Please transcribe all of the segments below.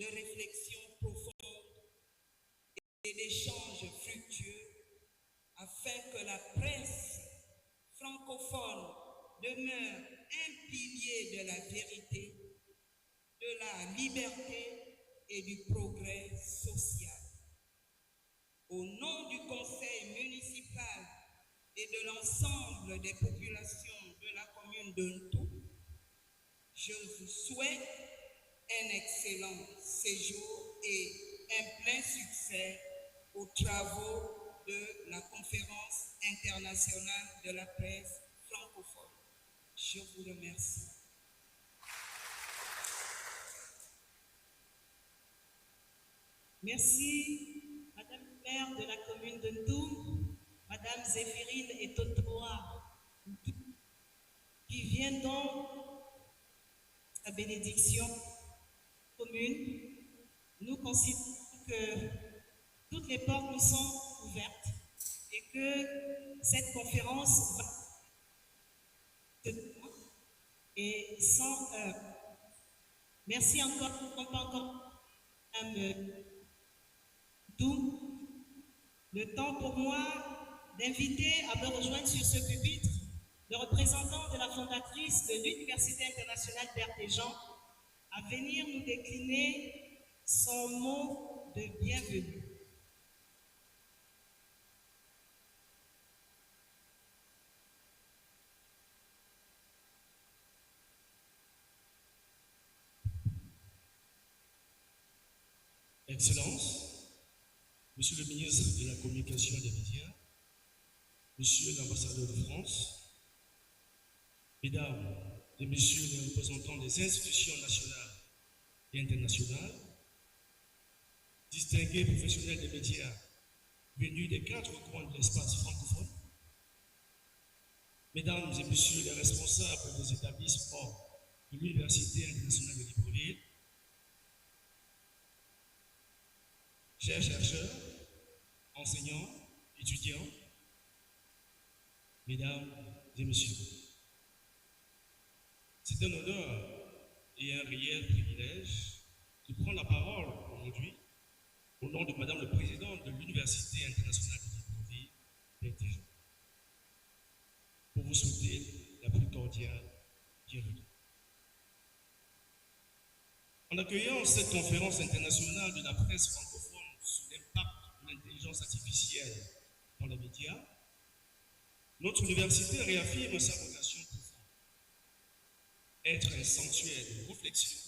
de réflexion profonde et d'échanges fructueux afin que la presse francophone demeure un pilier de la vérité, de la liberté et du progrès social. Au nom du conseil municipal et de l'ensemble des populations de la commune de Ntou, je vous souhaite un excellent séjour et un plein succès aux travaux de la conférence internationale de la presse francophone. Je vous remercie. Merci, Madame le maire de la commune de Ntou, Madame Zéphirine et Totoa, qui vient donc sa bénédiction commune. Nous considérons que toutes les portes nous sont ouvertes et que cette conférence va et sans heure. Merci encore, Madame Dou. Le temps pour moi d'inviter à me rejoindre sur ce pupitre le représentant de la fondatrice de l'Université internationale Berthéjean à venir nous décliner son mot de bienvenue. Excellences, Monsieur le ministre de la Communication et des Médias, Monsieur l'ambassadeur de France, Mesdames et Messieurs les représentants des institutions nationales et internationales, distingués professionnels des médias venus des 4 coins de l'espace francophone, Mesdames et Messieurs les responsables des établissements de l'Université internationale de Libreville, chers chercheurs, enseignants, étudiants, Mesdames et Messieurs, c'est un honneur et un réel privilège de prendre la parole aujourd'hui au nom de Madame le Président de l'Université internationale de Libreville, Berthéjean, pour vous souhaiter la plus cordiale bienvenue. En accueillant cette conférence internationale de la presse francophone sur l'impact de l'intelligence artificielle dans les médias, notre université réaffirme sa vocation profonde. Être un sanctuaire de réflexion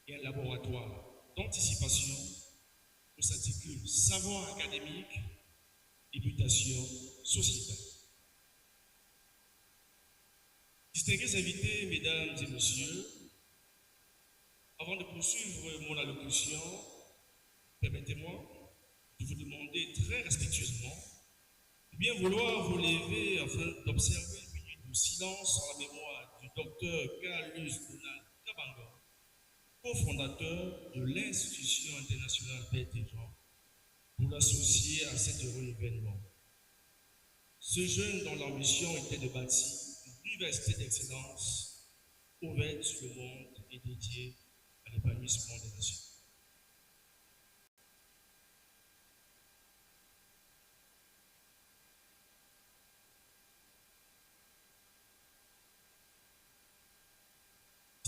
et un laboratoire d'anticipation où s'articule savoir académique et mutation sociétale. Distingués invités, Mesdames et Messieurs, avant de poursuivre mon allocution, permettez-moi de vous demander très respectueusement de bien vouloir vous lever afin d'observer une minute de silence en la mémoire du docteur Carlus Donald Kabanga, cofondateur de l'Institution internationale Berthéjean, pour l'associer à cet heureux événement. Ce jeune dont l'ambition était de bâtir une université d'excellence ouverte sur le monde et dédiée à l'épanouissement des nations.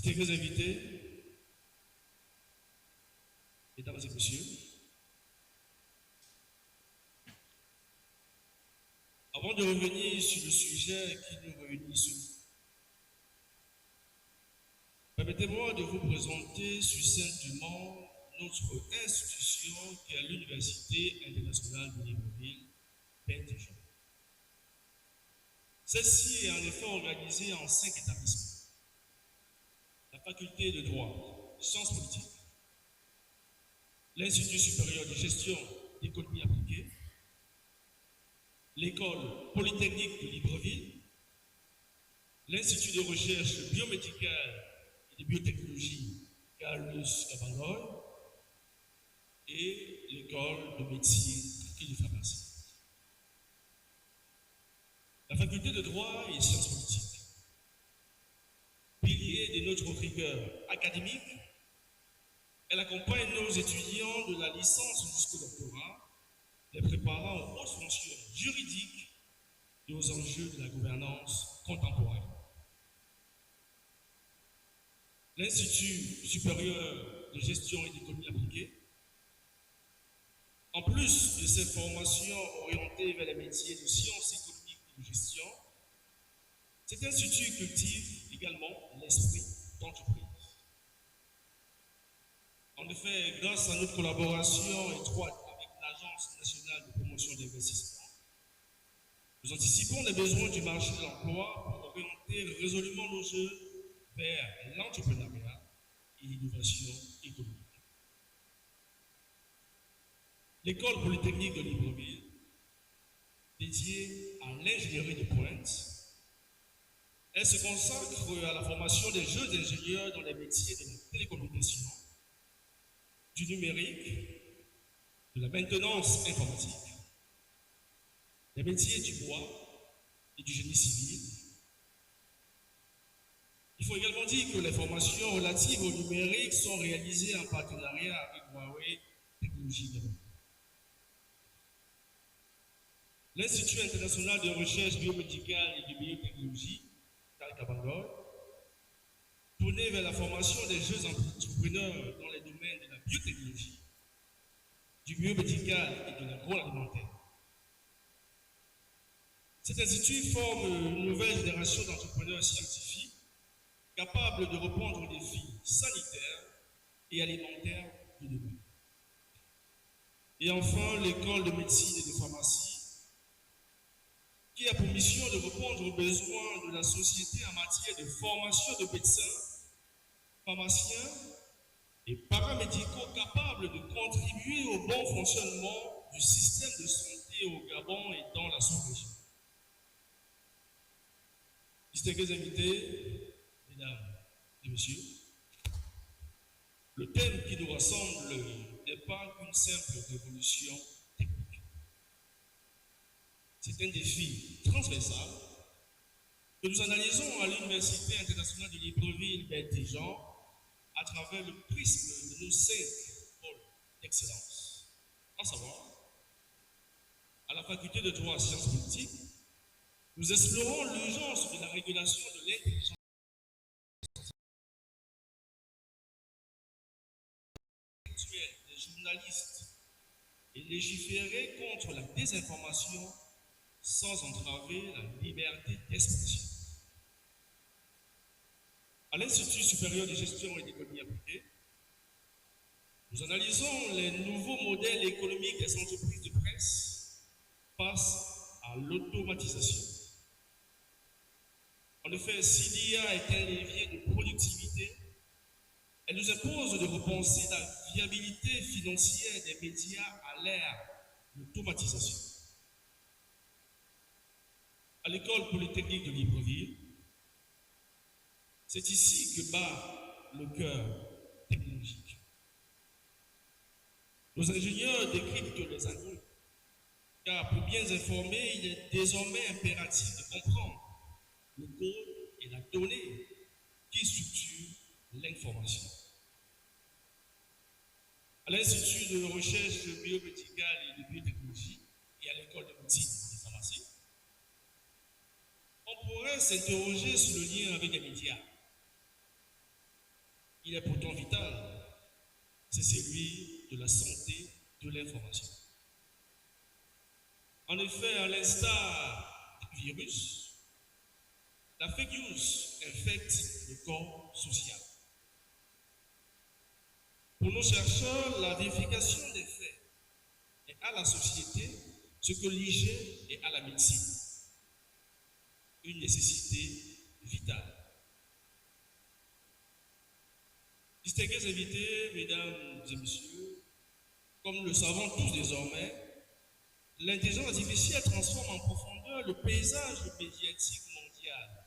Distingués invités, Mesdames et Messieurs, avant de revenir sur le sujet qui nous réunit ce jour, permettez-moi de vous présenter succinctement notre institution qui est l'Université internationale de Libreville, Berthéjean. Celle-ci est en effet organisée en 5 établissements. La faculté de droit, sciences politiques, l'Institut supérieur de gestion d'économie appliquée, l'école polytechnique de Libreville, l'Institut de recherche biomédicale et de biotechnologie Carlus Kabanga et l'école de médecine et de pharmacie. La faculté de droit et sciences politiques, pilier de notre rigueur académique, Elle accompagne nos étudiants de la licence jusqu'au doctorat, les préparant aux hautes fonctions juridiques et aux enjeux de la gouvernance contemporaine. L'Institut supérieur de gestion et d'économie appliquée, en plus de ses formations orientées vers les métiers de sciences économiques et de gestion, cet institut cultive également l'esprit d'entreprise. En effet, grâce à notre collaboration étroite avec l'Agence nationale de promotion d'investissement, nous anticipons les besoins du marché de l'emploi pour orienter résolument nos jeux vers l'entrepreneuriat et l'innovation économique. L'école polytechnique de Libreville, dédiée à l'ingénierie de pointe, elle se consacre à la formation des jeunes ingénieurs dans les métiers de la télécommunication, du numérique, de la maintenance informatique, des métiers du bois et du génie civil. Il faut également dire que les formations relatives au numérique sont réalisées en partenariat avec Huawei Technologies Développement. L'Institut international de recherche biomédicale et de biotechnologie, Bangalore, tourné vers la formation des jeunes entrepreneurs dans les domaines de la biotechnologie, du biomédical et de l'agroalimentaire. Cet institut forme une nouvelle génération d'entrepreneurs scientifiques capables de répondre aux défis sanitaires et alimentaires de demain. Et enfin, l'école de médecine et de pharmacie, qui a pour mission de répondre aux besoins de la société en matière de formation de médecins, pharmaciens et paramédicaux capables de contribuer au bon fonctionnement du système de santé au Gabon et dans la sous-région. Distingués invités, mesdames et messieurs, le thème qui nous rassemble n'est pas qu'une simple révolution technique. C'est un défi transversal que nous analysons à l'Université internationale de Libreville Berthier-Jean à travers le prisme de nos 5 pôles d'excellence. En savoir, à la faculté de droit et sciences politiques, nous explorons l'urgence de la régulation de l'intelligence intellectuelle des journalistes et légiférer contre la désinformation sans entraver la liberté d'expression. À l'Institut supérieur de gestion et d'économie appliquée, nous analysons les nouveaux modèles économiques des entreprises de presse face à l'automatisation. En effet, si l'IA est un levier de productivité, elle nous impose de repenser la viabilité financière des médias à l'ère de l'automatisation. À l'école polytechnique de Libreville, c'est ici que bat le cœur technologique. Nos ingénieurs décryptent les enjeux, car pour bien informer, il est désormais impératif de comprendre le code et la donnée qui structurent l'information. À l'Institut de recherche biomédicale et de biotechnologie et à l'école de médecine et de pharmacie, on pourrait s'interroger sur le lien avec les médias. Il est pourtant vital, c'est celui de la santé de l'information. En effet, à l'instar du virus, la fake news infecte le corps social. Pour nos chercheurs, la vérification des faits est à la société ce que l'hygiène est à la médecine. Une nécessité vitale. Distingués invités, mesdames et messieurs, comme nous le savons tous désormais, l'intelligence artificielle transforme en profondeur le paysage médiatique mondial.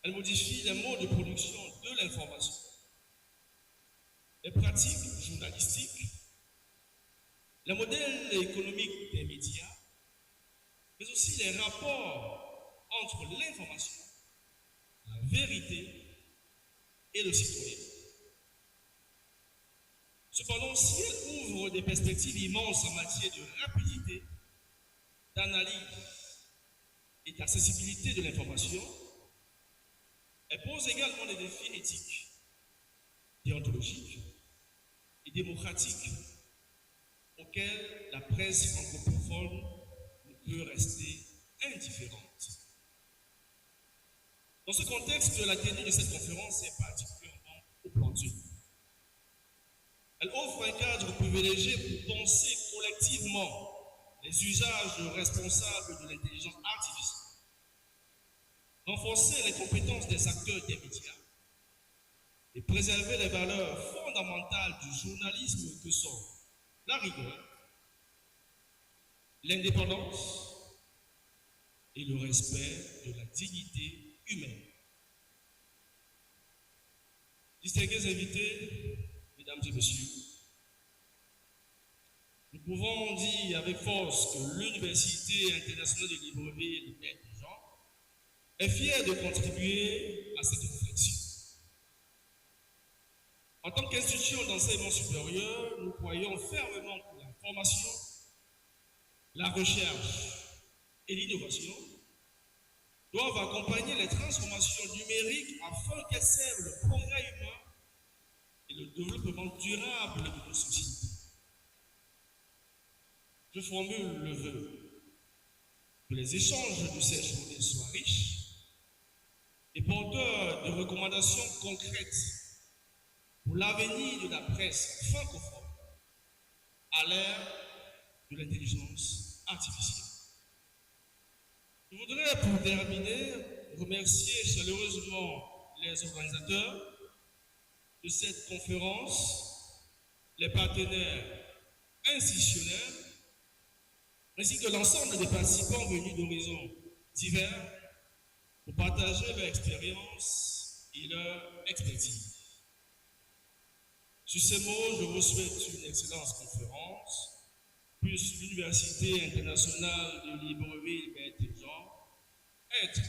Elle modifie les modes de production de l'information, les pratiques journalistiques, les modèles économiques des médias, mais aussi les rapports entre l'information, la vérité et le citoyen. Cependant, si elle ouvre des perspectives immenses en matière de rapidité, d'analyse et d'accessibilité de l'information, elle pose également des défis éthiques, déontologiques et démocratiques auxquels la presse francophone ne peut rester indifférente. Dans ce contexte, la tenue de cette conférence est particulièrement opportune. Elle offre un cadre privilégié pour penser collectivement les usages responsables de l'intelligence artificielle, renforcer les compétences des acteurs des médias et préserver les valeurs fondamentales du journalisme que sont la rigueur, l'indépendance et le respect de la dignité humaine. Distingués invités, mesdames et messieurs, nous pouvons dire avec force que l'Université internationale de Libreville et Dijon est fière de contribuer à cette réflexion. En tant qu'institution d'enseignement supérieur, nous croyons fermement que la formation, la recherche et l'innovation doivent accompagner les transformations numériques afin qu'elles servent le progrès humain et le développement durable de nos sociétés. Je formule le vœu que les échanges de ces journées soient riches et porteurs de recommandations concrètes pour l'avenir de la presse francophone à l'ère de l'intelligence artificielle. Je voudrais, pour terminer, remercier chaleureusement les organisateurs de cette conférence, les partenaires institutionnels, ainsi que l'ensemble des participants venus d'horizons divers pour partager leur expérience et leur expertise. Sur ces mots, je vous souhaite une excellente conférence, puisse l'Université internationale de Libreville-Dijon être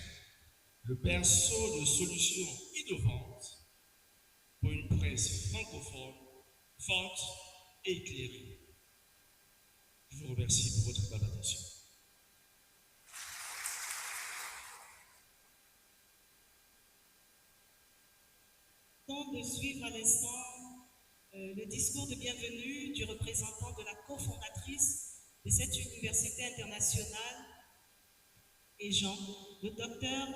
le berceau de solutions innovantes pour une presse francophone forte et éclairée. Je vous remercie pour votre grande attention. De suivre à l'instant le discours de bienvenue du représentant de la cofondatrice de cette université internationale et Jean, le docteur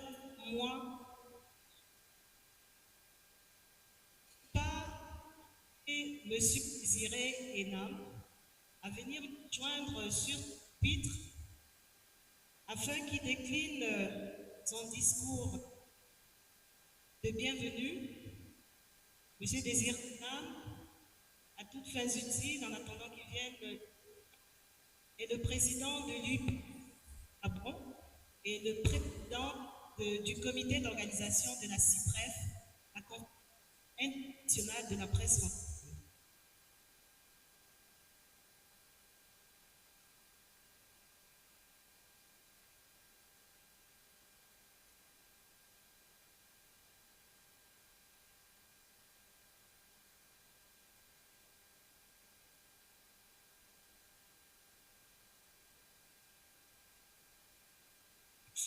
et monsieur Désiré Enam à venir joindre sur pupitre afin qu'il décline son discours de bienvenue. Monsieur Désiré Enam, à toutes fins utiles, en attendant qu'il vienne, est le président de l'UP à Bon et le président du comité d'organisation de la CIPREF, la Conférence internationale de la presse francophone.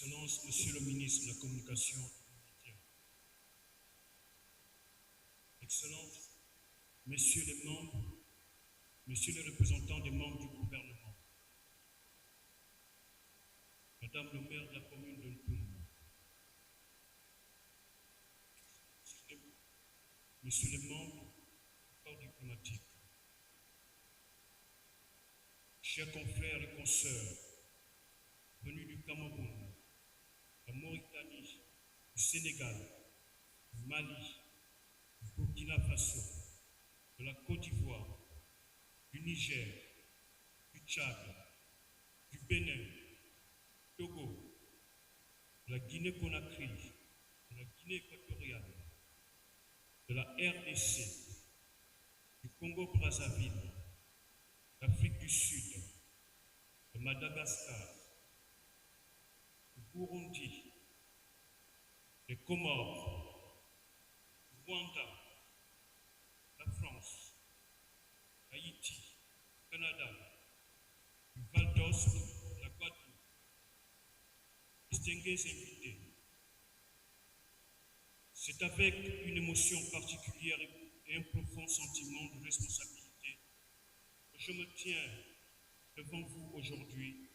Excellence, Monsieur le ministre de la Communication et des Médias. Excellence, Messieurs les membres, Messieurs les représentants des membres du gouvernement, Madame le maire de la commune de Ntoum, Messieurs les membres du corps diplomatique, chers confrères et consoeurs venus du Cameroun, la Mauritanie, du Sénégal, du Mali, du Burkina Faso, de la Côte d'Ivoire, du Niger, du Tchad, du Bénin, du Togo, de la Guinée-Conakry, de la Guinée équatoriale, de la RDC, du Congo-Brazzaville, d'Afrique du Sud, de Madagascar, du Burundi, des Comores, du Rwanda, la France, Canada, du Val d'Ost, de la Guadeloupe, distingués invités, c'est avec une émotion particulière et un profond sentiment de responsabilité que je me tiens devant vous aujourd'hui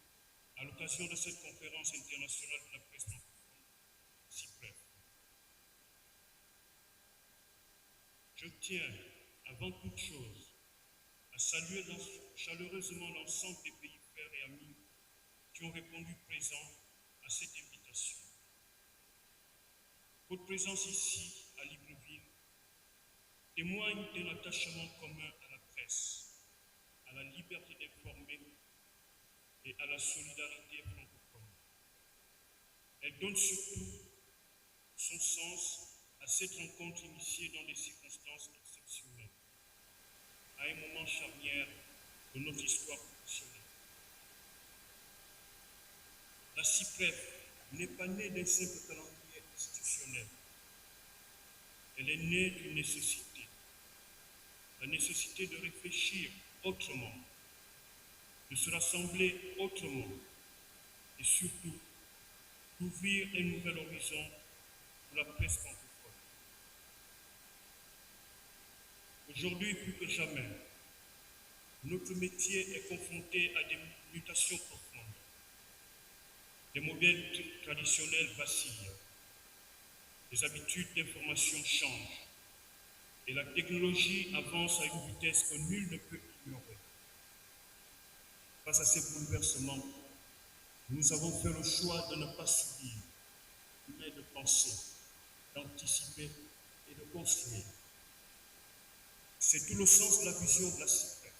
à l'occasion de cette conférence internationale de la presse francophone, CIPREF. Je tiens, avant toute chose, à saluer chaleureusement l'ensemble des pays frères et amis qui ont répondu présents à cette invitation. Votre présence ici, à Libreville, témoigne d'un attachement commun à la presse, à la liberté d'informer et à la solidarité francophone. Elle donne surtout son sens à cette rencontre initiée dans des circonstances exceptionnelles, à un moment charnière de notre histoire professionnelle. La CIPREF n'est pas née d'un simple calendrier institutionnel. Elle est née d'une nécessité, la nécessité de réfléchir autrement, de se rassembler autrement et surtout d'ouvrir un nouvel horizon pour la presse francophone. Aujourd'hui, plus que jamais, notre métier est confronté à des mutations profondes. Les modèles traditionnels vacillent, les habitudes d'information changent et la technologie avance à une vitesse que nul ne peut ignorer. Face à ces bouleversements, nous avons fait le choix de ne pas subir, mais de penser, d'anticiper et de construire. C'est tout le sens de la vision de la CIPREF.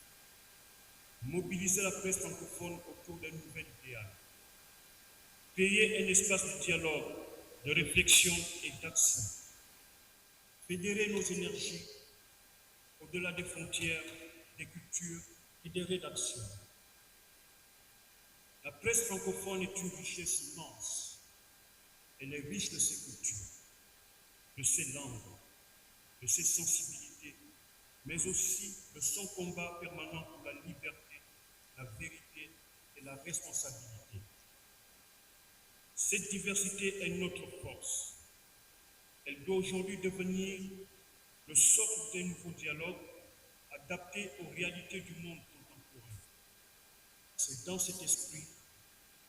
Mobiliser la presse francophone autour d'un nouvel idéal. Créer un espace de dialogue, de réflexion et d'action. Fédérer nos énergies au-delà des frontières, des cultures et des rédactions. La presse francophone est une richesse immense. Elle est riche de ses cultures, de ses langues, de ses sensibilités, mais aussi de son combat permanent pour la liberté, la vérité et la responsabilité. Cette diversité est notre force. Elle doit aujourd'hui devenir le socle d'un nouveau dialogue adapté aux réalités du monde contemporain. C'est dans cet esprit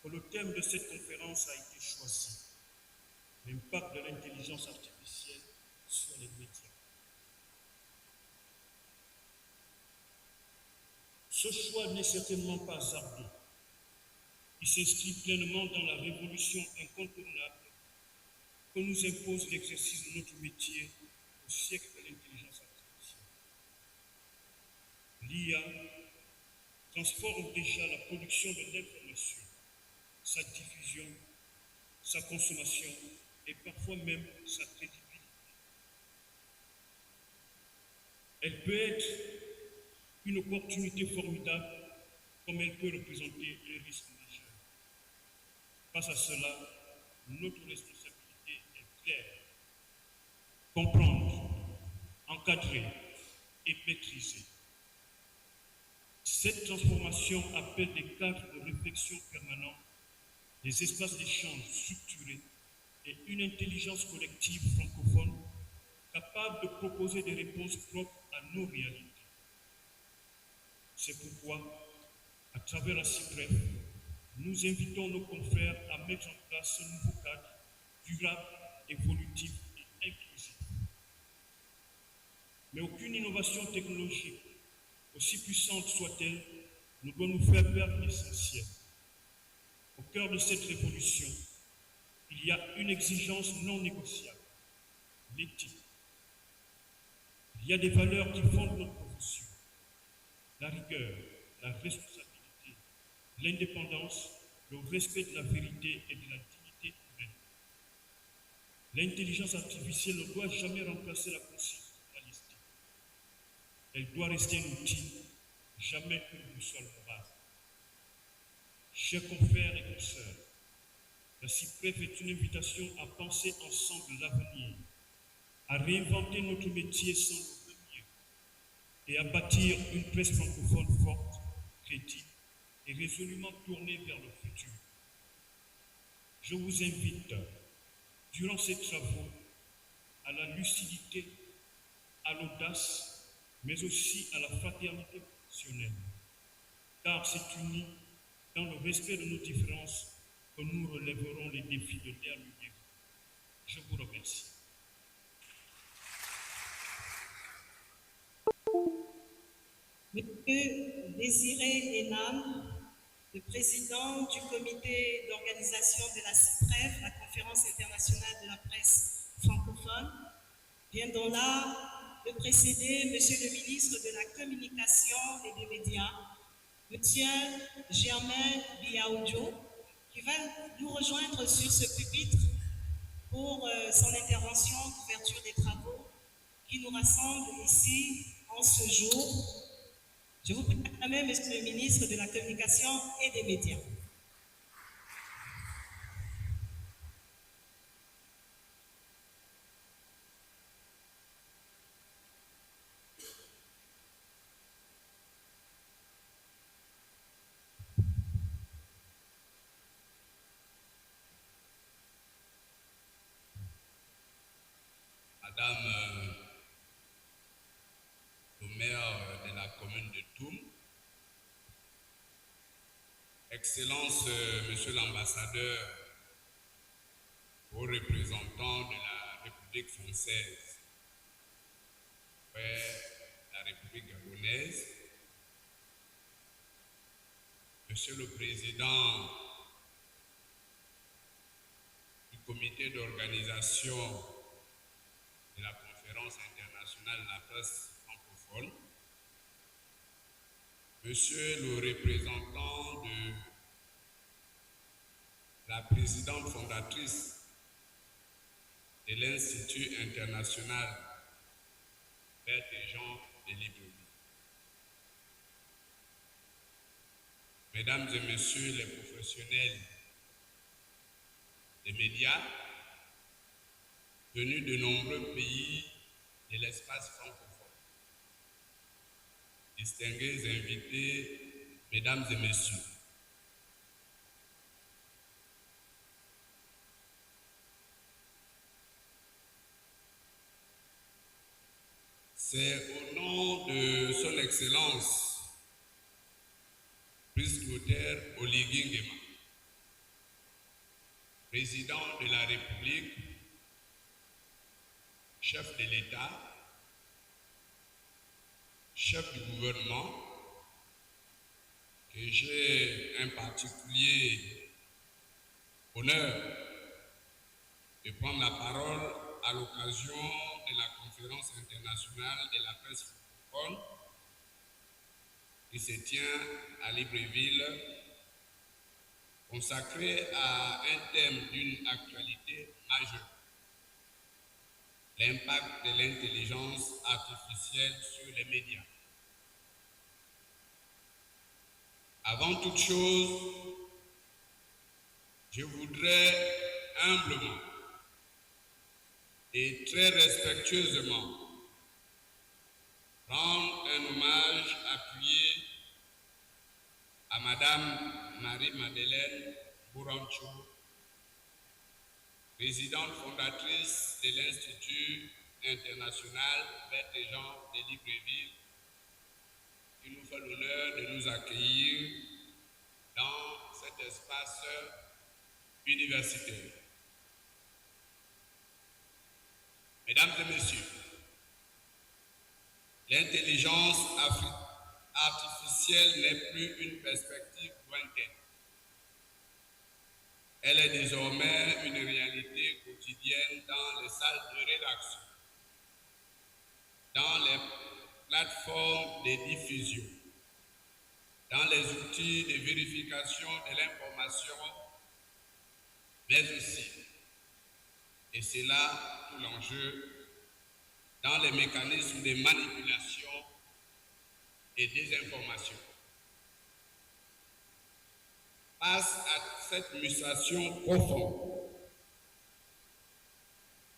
que le thème de cette conférence a été choisi, l'impact de l'intelligence artificielle sur les médias. Ce choix n'est certainement pas hasardeux. Il s'inscrit pleinement dans la révolution incontournable que nous impose l'exercice de notre métier au siècle de l'intelligence artificielle. L'IA transforme déjà la production de l'information, sa diffusion, sa consommation et parfois même sa crédibilité. Elle peut être une opportunité formidable comme elle peut représenter un risque majeur. Face à cela, notre responsabilité est claire. Comprendre, encadrer et maîtriser. Cette transformation appelle des cadres de réflexion permanents, des espaces d'échange structurés et une intelligence collective francophone capable de proposer des réponses propres à nos réalités. C'est pourquoi, à travers la CIPREF, nous invitons nos confrères à mettre en place ce nouveau cadre durable, évolutif et inclusif. Mais aucune innovation technologique, aussi puissante soit-elle, ne doit nous faire perdre l'essentiel. Au cœur de cette révolution, il y a une exigence non négociable, l'éthique. Il y a des valeurs qui fondent notre profession, la rigueur, la responsabilité, l'indépendance, le respect de la vérité et de la dignité humaine. L'intelligence artificielle ne doit jamais remplacer la conscience journalistique. Elle doit rester un outil, jamais une boussole morale. Chers confrères et consoeurs, la CIPREF est une invitation à penser ensemble l'avenir, à réinventer notre métier sans le renier et à bâtir une presse francophone forte, crédible et résolument tournée vers le futur. Je vous invite, durant ces travaux, à la lucidité, à l'audace, mais aussi à la fraternité professionnelle, car c'est unis dans le respect de nos différences que nous relèverons les défis de l'ère numérique. Je vous remercie. Monsieur Désiré Enam, le président du comité d'organisation de la CIPREF, la Conférence internationale de la presse francophone, vient donc là de précéder Monsieur le ministre de la Communication et des Médias, Monsieur Germain Biaoudjo, qui va nous rejoindre sur ce pupitre pour son intervention d'ouverture des travaux qui nous rassemble ici en ce jour. Je vous prie d'acclamer Monsieur le ministre de la Communication et des Médias. Madame le maire de la commune de Toum, Excellence Monsieur l'ambassadeur, aux représentants de la République française, la République gabonaise, Monsieur le Président du comité d'organisation de la Conférence internationale de la presse francophone, Monsieur le représentant de la présidente fondatrice de l'Institut international Berthe et Jean de Libreville, Mesdames et Messieurs les professionnels des médias, venus de nombreux pays de l'espace francophone, distingués invités, Mesdames et Messieurs, c'est au nom de Son Excellence, Brice-Clotaire Oligui Nguema, président de la République, chef de l'État, chef du gouvernement, que j'ai un particulier honneur de prendre la parole à l'occasion de la conférence internationale de la presse francophone qui se tient à Libreville, consacrée à un thème d'une actualité majeure: l'impact de l'intelligence artificielle sur les médias. Avant toute chose, je voudrais humblement et très respectueusement rendre un hommage appuyé à Madame Marie-Madeleine Bouranchou, présidente fondatrice de l'Institut international Berthe et Jean de Libreville, qui nous fait l'honneur de nous accueillir dans cet espace universitaire. Mesdames et Messieurs, l'intelligence artificielle n'est plus une perspective lointaine. Elle est désormais une réalité quotidienne dans les salles de rédaction, dans les plateformes de diffusion, dans les outils de vérification de l'information, mais aussi, et c'est là tout l'enjeu, dans les mécanismes de manipulation et désinformation. Face à cette mutation profonde,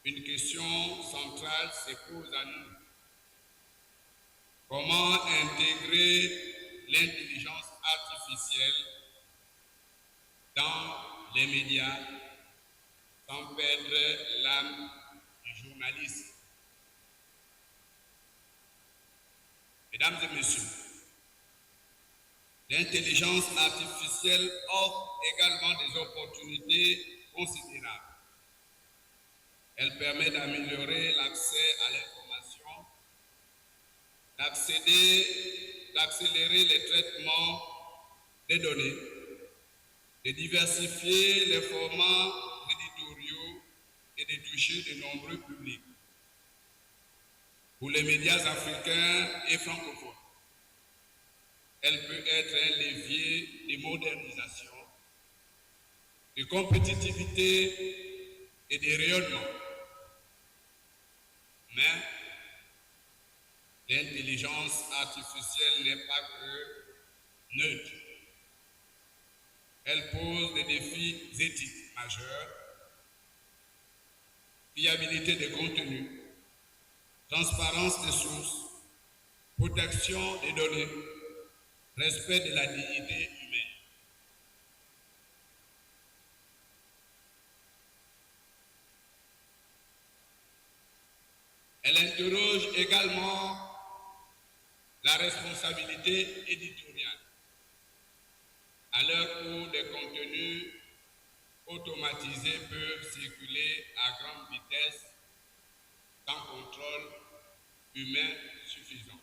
une question centrale se pose à nous. Comment intégrer l'intelligence artificielle dans les médias sans perdre l'âme du journalisme. Mesdames et messieurs, l'intelligence artificielle offre également des opportunités considérables. Elle permet d'améliorer l'accès à l'information, d'accélérer les traitements des données, de diversifier les formats éditoriaux et de toucher de nombreux publics. Pour les médias africains et francophones, elle peut être un levier de modernisation, de compétitivité et de rayonnement. Mais l'intelligence artificielle n'est pas que neutre. Elle pose des défis éthiques majeurs, fiabilité des contenus, transparence des sources, protection des données, respect de la dignité humaine. Elle interroge également la responsabilité éditoriale. À l'heure où des contenus automatisés peuvent circuler à grande vitesse sans contrôle humain suffisant.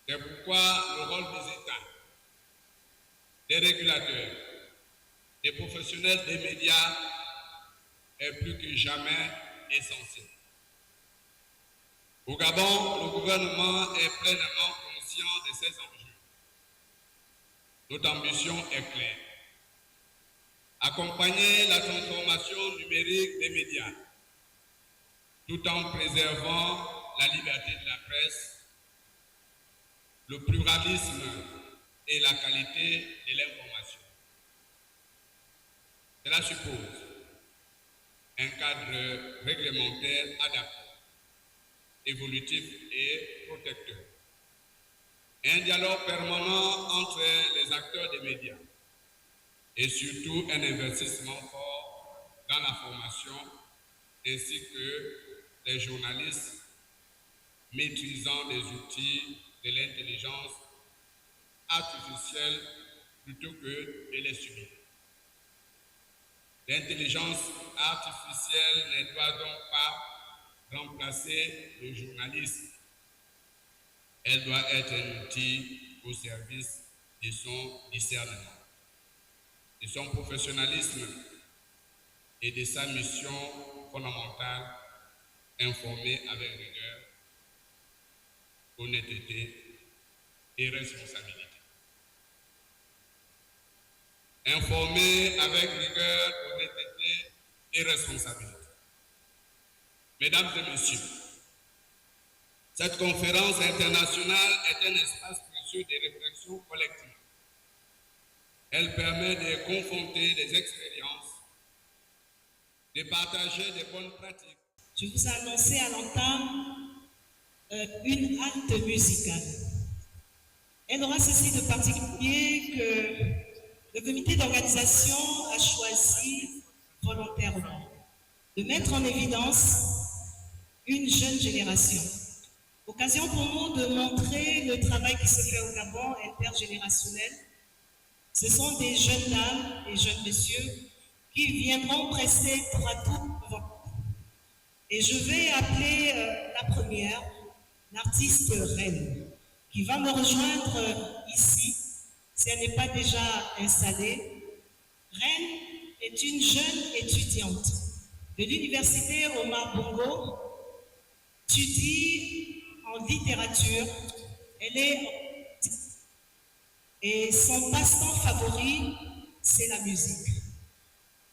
C'est pourquoi le rôle des États, des régulateurs, des professionnels des médias est plus que jamais essentiel. Au Gabon, le gouvernement est pleinement conscient de ces enjeux. Notre ambition est claire. Accompagner la transformation numérique des médias, tout en préservant la liberté de la presse, le pluralisme et la qualité de l'information. Cela suppose un cadre réglementaire adapté, évolutif et protecteur. Un dialogue permanent entre les acteurs des médias et surtout un investissement fort dans la formation ainsi que les journalistes maîtrisant les outils de l'intelligence artificielle plutôt que de les subir. L'intelligence artificielle ne doit donc pas remplacer le journalisme. Elle doit être un outil au service de son discernement, de son professionnalisme et de sa mission fondamentale, informer avec rigueur, honnêteté et responsabilité. Informer avec rigueur, honnêteté et responsabilité. Mesdames et messieurs, cette conférence internationale est un espace précieux de réflexion collective. Elle permet de confronter des expériences, de partager des bonnes pratiques. Je vous ai annoncé à l'entame une halte musicale. Elle aura ceci de particulier que le comité d'organisation a choisi volontairement de mettre en évidence une jeune génération. Occasion pour nous de montrer le travail qui se fait au Gabon intergénérationnel. Ce sont des jeunes dames et jeunes messieurs qui viendront prester tour à tour devant nous. Et je vais appeler la première, l'artiste Reine, qui va me rejoindre ici, si elle n'est pas déjà installée. Reine est une jeune étudiante de l'université Omar Bongo, étudie en littérature, et son passe-temps favori, c'est la musique.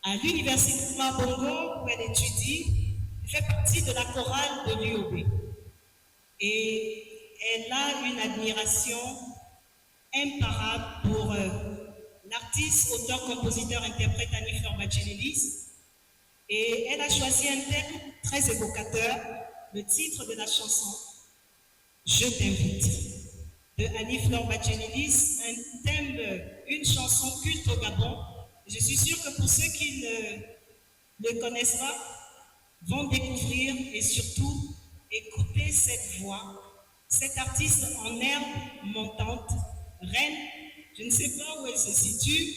À l'université Omar Bongo, où elle étudie, elle fait partie de la chorale de l'UOB. Et elle a une admiration imparable pour l'artiste, auteur, compositeur, interprète Annie Bachelilis. Et elle a choisi un thème très évocateur, le titre de la chanson « Je t'invite ». de Annie-Fleur Bachelidis, un thème, une chanson culte au Gabon. Je suis sûre que pour ceux qui ne le connaissent pas, vont découvrir et surtout écouter cette voix, cette artiste en herbe montante, reine. Je ne sais pas où elle se situe,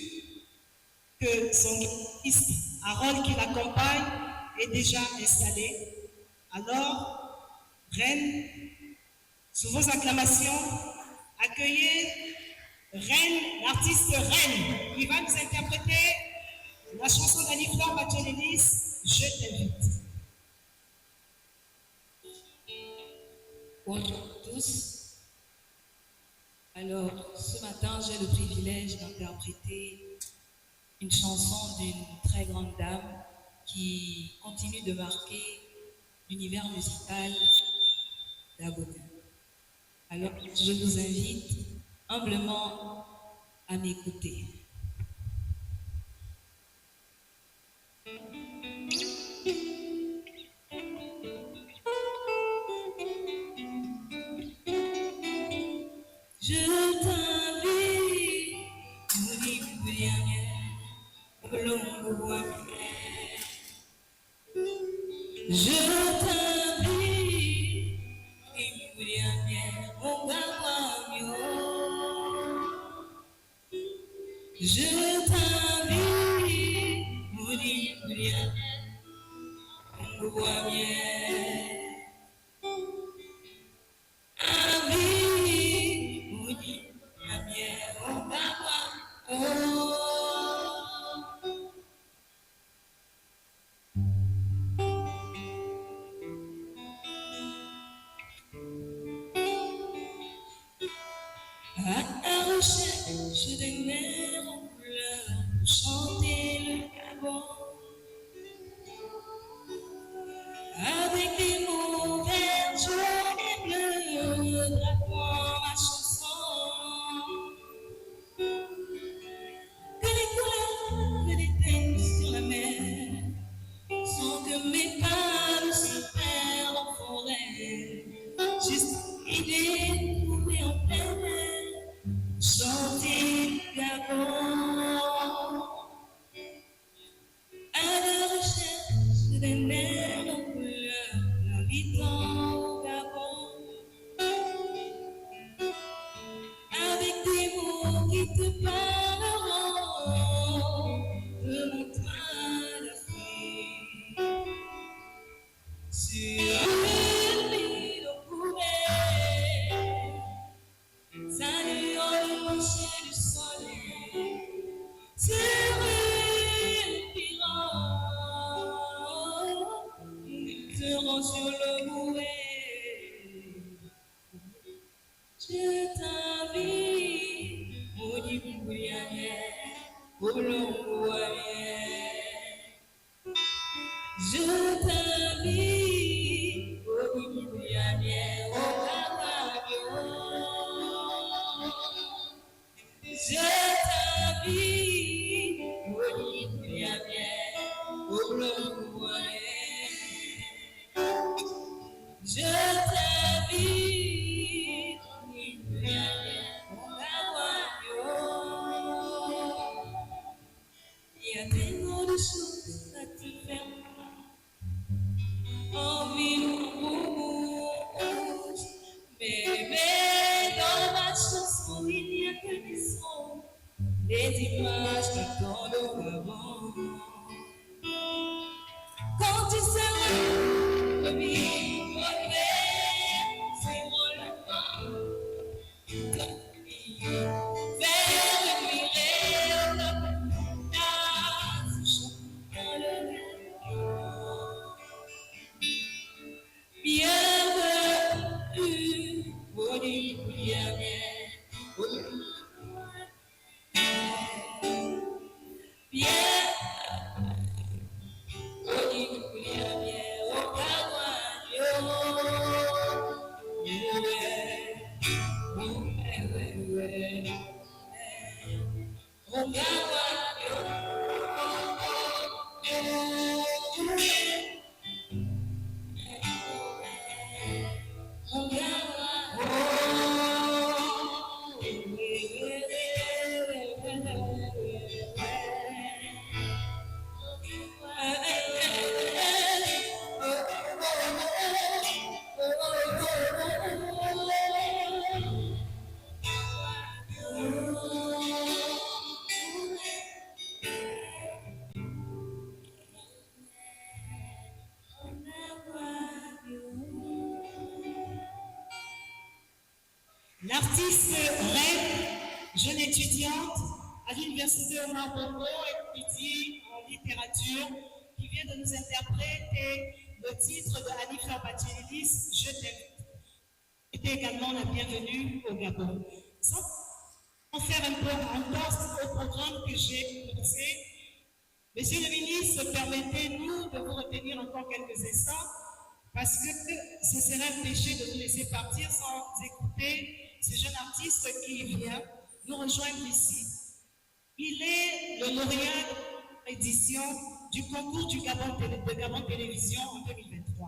que son guitariste Harold qui l'accompagne est déjà installé. Alors, reine, sous vos acclamations, accueillez Reine, l'artiste Reine, qui va nous interpréter la chanson d'Annie-Fleur Bachelidis, Je t'invite. Bonjour à tous. Alors, ce matin, j'ai le privilège d'interpréter une chanson d'une très grande dame qui continue de marquer l'univers musical gabonais. Alors, je vous invite humblement à m'écouter. Je t'invite, je à la recherche des mers en pleurs pour chanter le Gabon. Avec des mots verts, jaunes et bleus, drapant ma chanson. Que les couleurs me déteignent sur la mer, sans que mes pas ne se perdent en forêt. Juste l'idée de trouver en plein air, chanter le Gabon. À la recherche des mers en couleur, habitant au Gabon. Avec des mots qui te parleront de mon toit d'Afrique. Sur une île au couvert, saluant le coucher du soleil. Sur une pirogue, nous serons sur le bouet. Je t'invite, maudit Boulianier, au long Boulianier. Je t'invite, maudit Boulianier, au Camargue. Je t'invite, maudit Boulianier, au long Boulianier. Je t'invite. Il y a tellement de choses à te faire. Envie rouge, mais dans ma chanson il n'y a que des sons, des images qui tournent avant. Quand tu seras le vivre, c'est mon lapin. L'artiste Reine, jeune étudiante à l'Université Omar Bongo, étudie en littérature, qui vient de nous interpréter le titre de Hanifa Bachelilis, Je t'aime. Était également la bienvenue au Gabon. Sans faire un peu entorse au programme que j'ai proposé, Monsieur le ministre, permettez-nous de vous retenir encore quelques instants, parce que ce serait un péché de vous laisser partir sans écouter ce jeune artiste qui vient nous rejoindre ici. Il est le lauréat édition du concours de Gabon Télévision en 2023.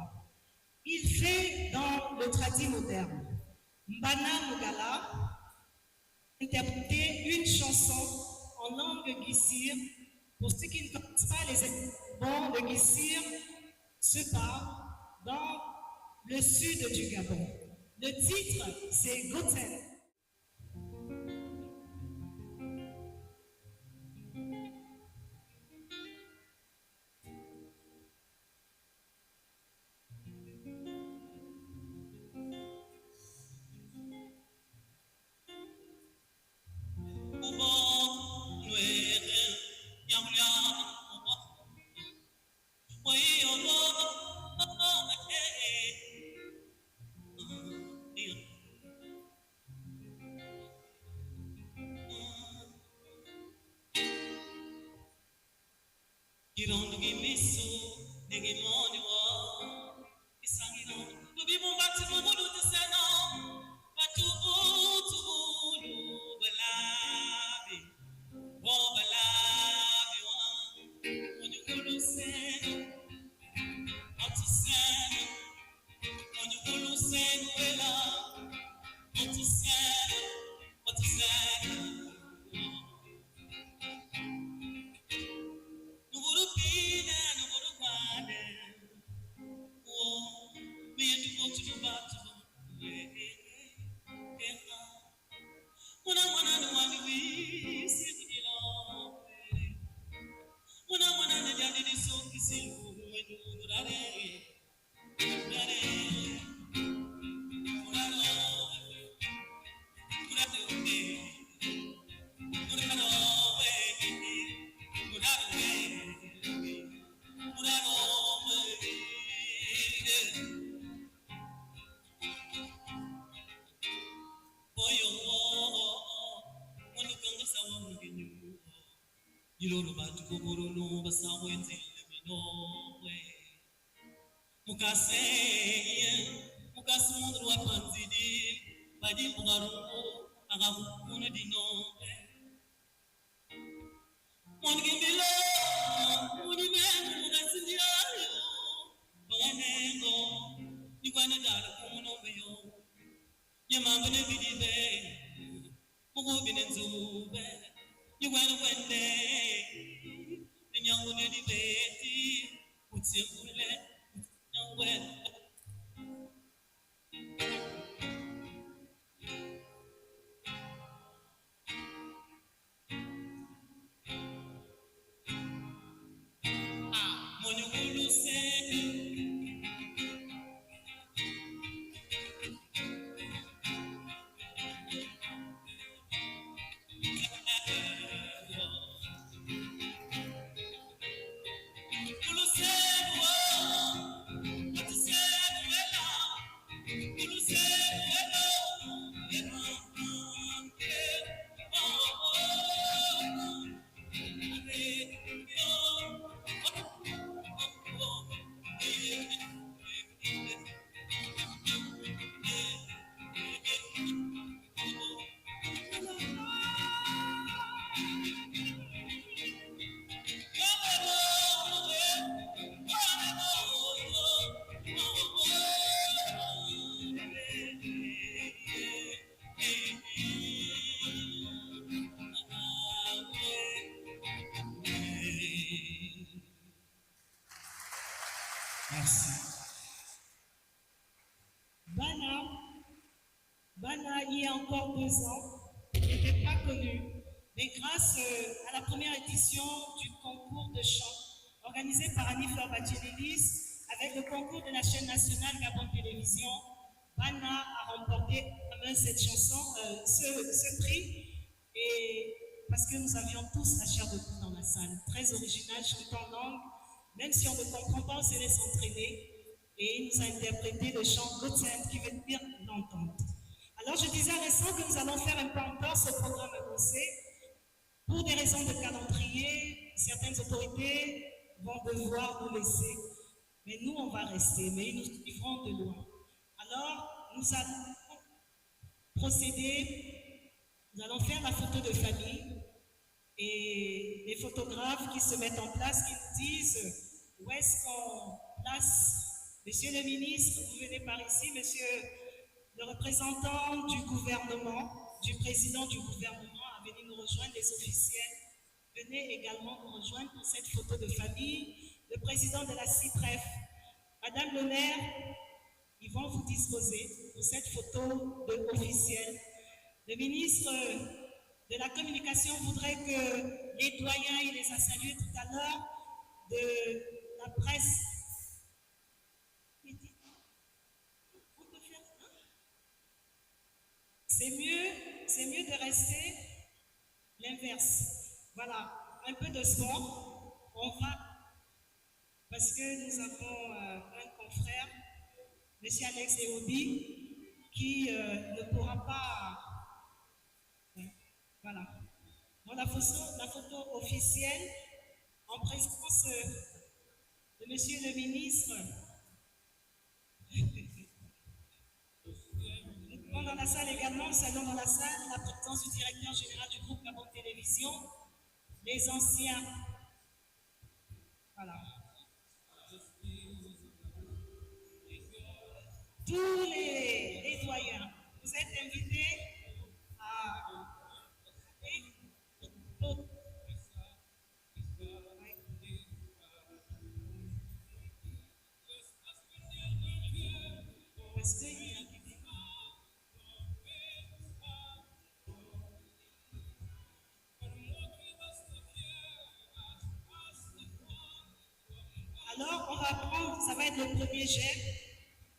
Il fait dans le tradi moderne. Mbana Mugala interpréter une chanson en langue guissir. Pour ceux qui ne connaissent pas les éléments de guissir, se parle dans le sud du Gabon. Le titre, c'est Goten. Bana, il y a encore 2 ans, n'était pas connu, mais grâce à la première édition du concours de chant organisé par Hanifa Bachelilis avec le concours de la chaîne nationale Gabon Télévision, Bana a remporté la 20 cette chanson, ce prix, et parce que nous avions tous la chair de poule dans la salle, très original, chantant en langue, même si on ne comprend pas, on se laisse entraîner, et il nous a interprété le chant Gotsend qui veut dire l'entente. Alors je disais à l'instant que nous allons faire un peu encore ce programme annoncé. Pour des raisons de calendrier, certaines autorités vont devoir nous laisser, mais nous on va rester, mais ils nous suivront de loin. Alors nous allons procéder, nous allons faire la photo de famille et les photographes qui se mettent en place, qui nous disent où est-ce qu'on place. Monsieur le ministre, vous venez par ici, monsieur le représentant du gouvernement, du président du gouvernement a venu nous rejoindre, les officiels. Venez également nous rejoindre pour cette photo de famille. Le président de la CIPREF, Madame le maire, ils vont vous disposer pour cette photo officielle. Le ministre de la Communication voudrait que les doyens, il les a salués tout à l'heure, de la presse. C'est mieux de rester l'inverse. Voilà, un peu de sport. On va, parce que nous avons un confrère, M. Alex Eobi, qui ne pourra pas. Voilà. Bon, la photo officielle, en présence de Monsieur le ministre. Dans la salle également, nous saluons dans la salle la présence du directeur général du groupe Gabon Télévision, les anciens. Voilà. Tous les doyens, vous êtes invités à. Parce que alors, on va prendre, ça va être le premier jet.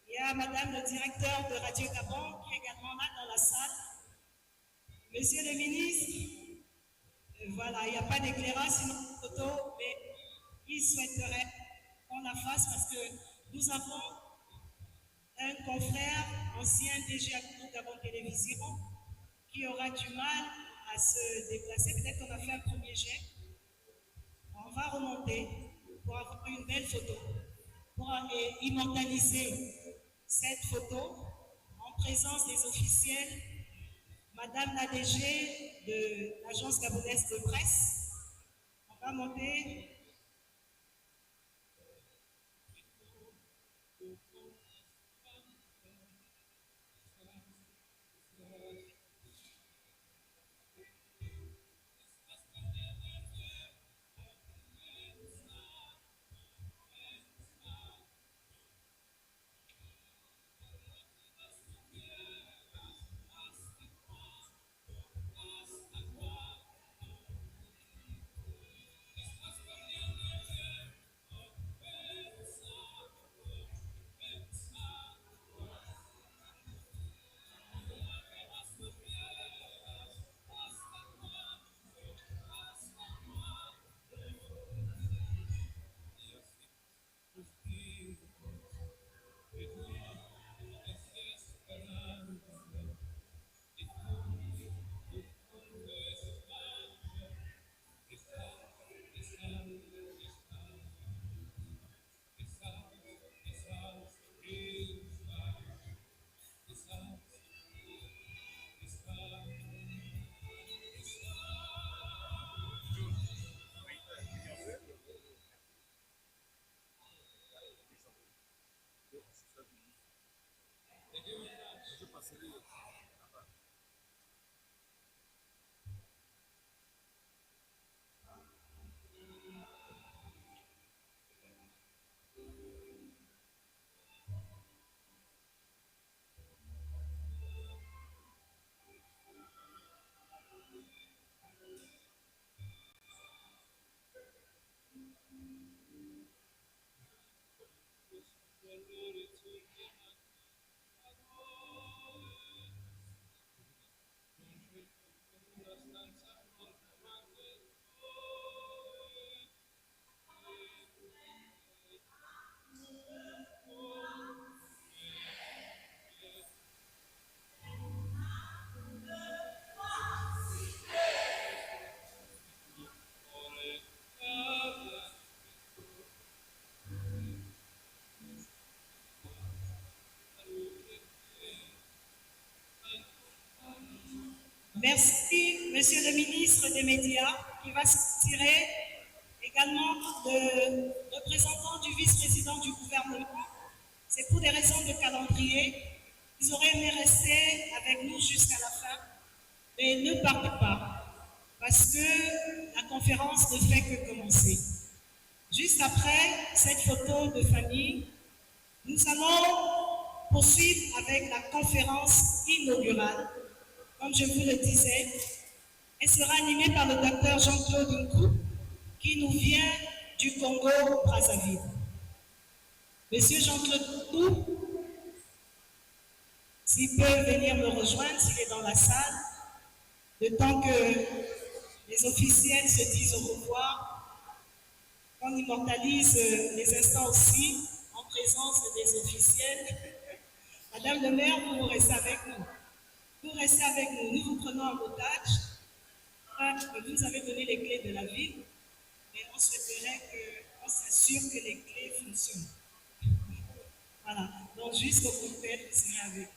Il y a madame le directeur de Radio Gabon qui est également là dans la salle. Monsieur le ministre, voilà, il n'y a pas d'éclairage sinon une photo, mais il souhaiterait qu'on la fasse parce que nous avons un confrère, ancien DG à Gabon Télévision, qui aura du mal à se déplacer. Peut-être qu'on a fait un premier jet. On va remonter pour avoir une belle photo, pour immortaliser cette photo en présence des officiels, Madame la DG de l'Agence gabonaise de presse. On va monter. Merci, Monsieur le ministre des Médias, qui va s'attirer également le représentant du vice-président du gouvernement. C'est pour des raisons de calendrier. Ils auraient aimé rester avec nous jusqu'à la fin, mais ne partez pas, parce que la conférence ne fait que commencer. Juste après cette photo de famille, nous allons poursuivre avec la conférence inaugurale. Comme je vous le disais, elle sera animée par le docteur Jean-Claude Nkou, qui nous vient du Congo-Brazzaville. Monsieur Jean-Claude Nkou, s'il peut venir me rejoindre, s'il est dans la salle, le temps que les officiels se disent au revoir, qu'on immortalise les instants aussi en présence des officiels. Madame le maire, vous restez avec nous. Vous restez avec nous. Nous vous prenons en otage. Vous nous avez donné les clés de la ville, mais on souhaiterait qu'on s'assure que les clés fonctionnent. Voilà. Donc, jusqu'au cocktail, vous serez avec nous.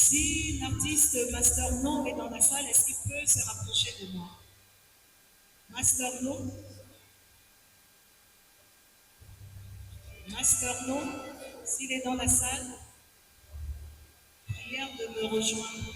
Si l'artiste Master No est dans la salle, est-ce qu'il peut se rapprocher de moi? Master No? Master No, s'il est dans la salle, prière de me rejoindre.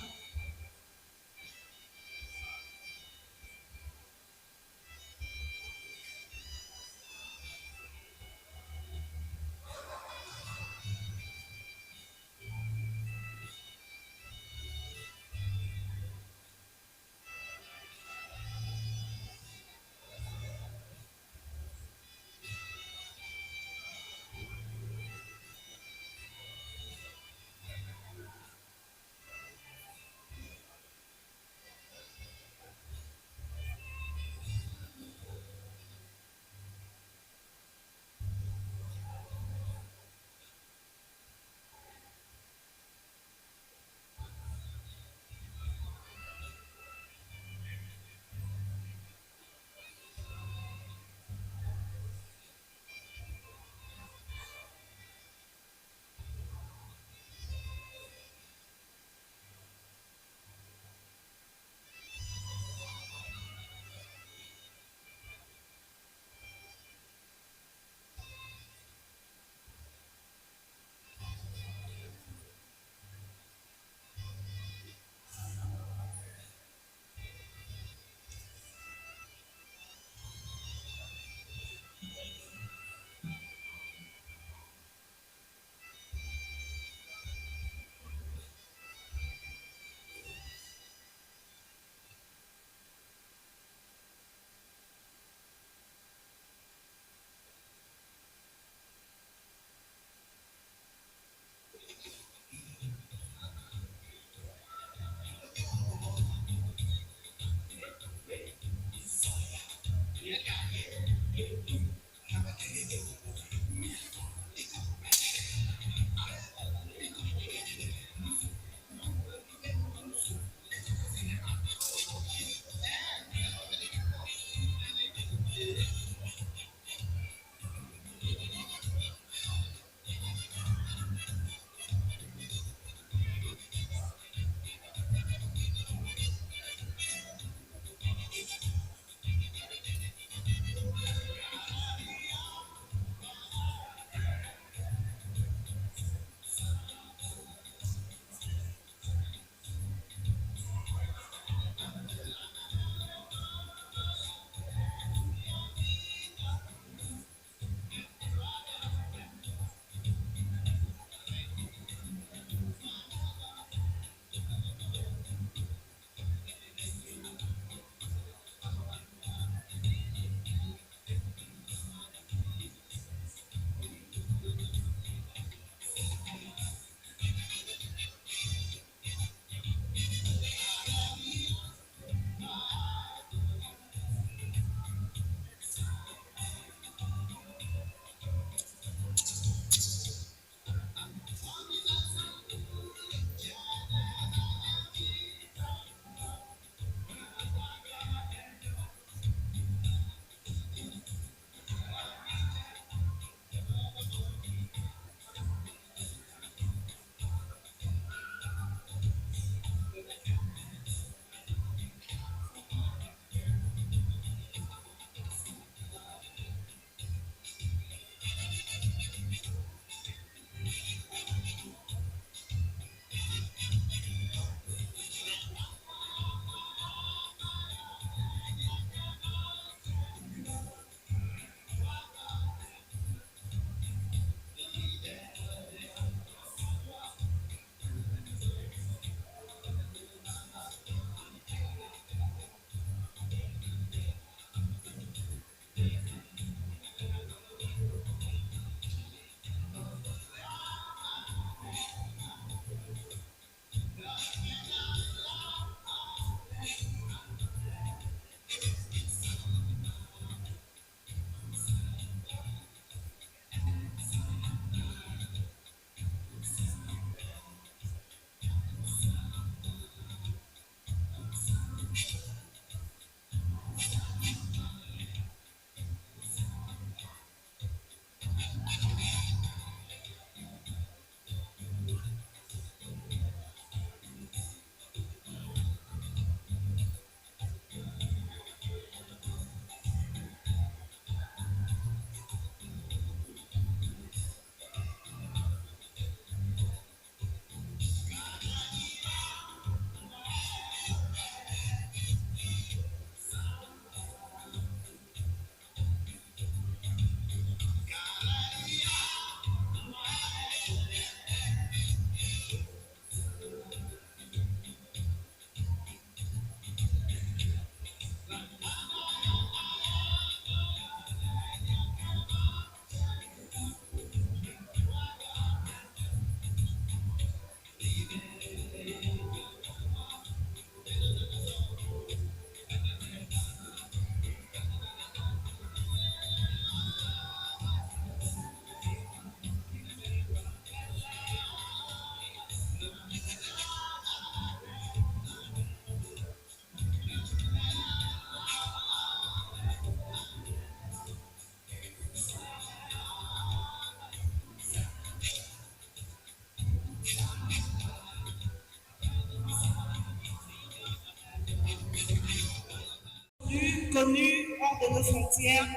connus hors de nos frontières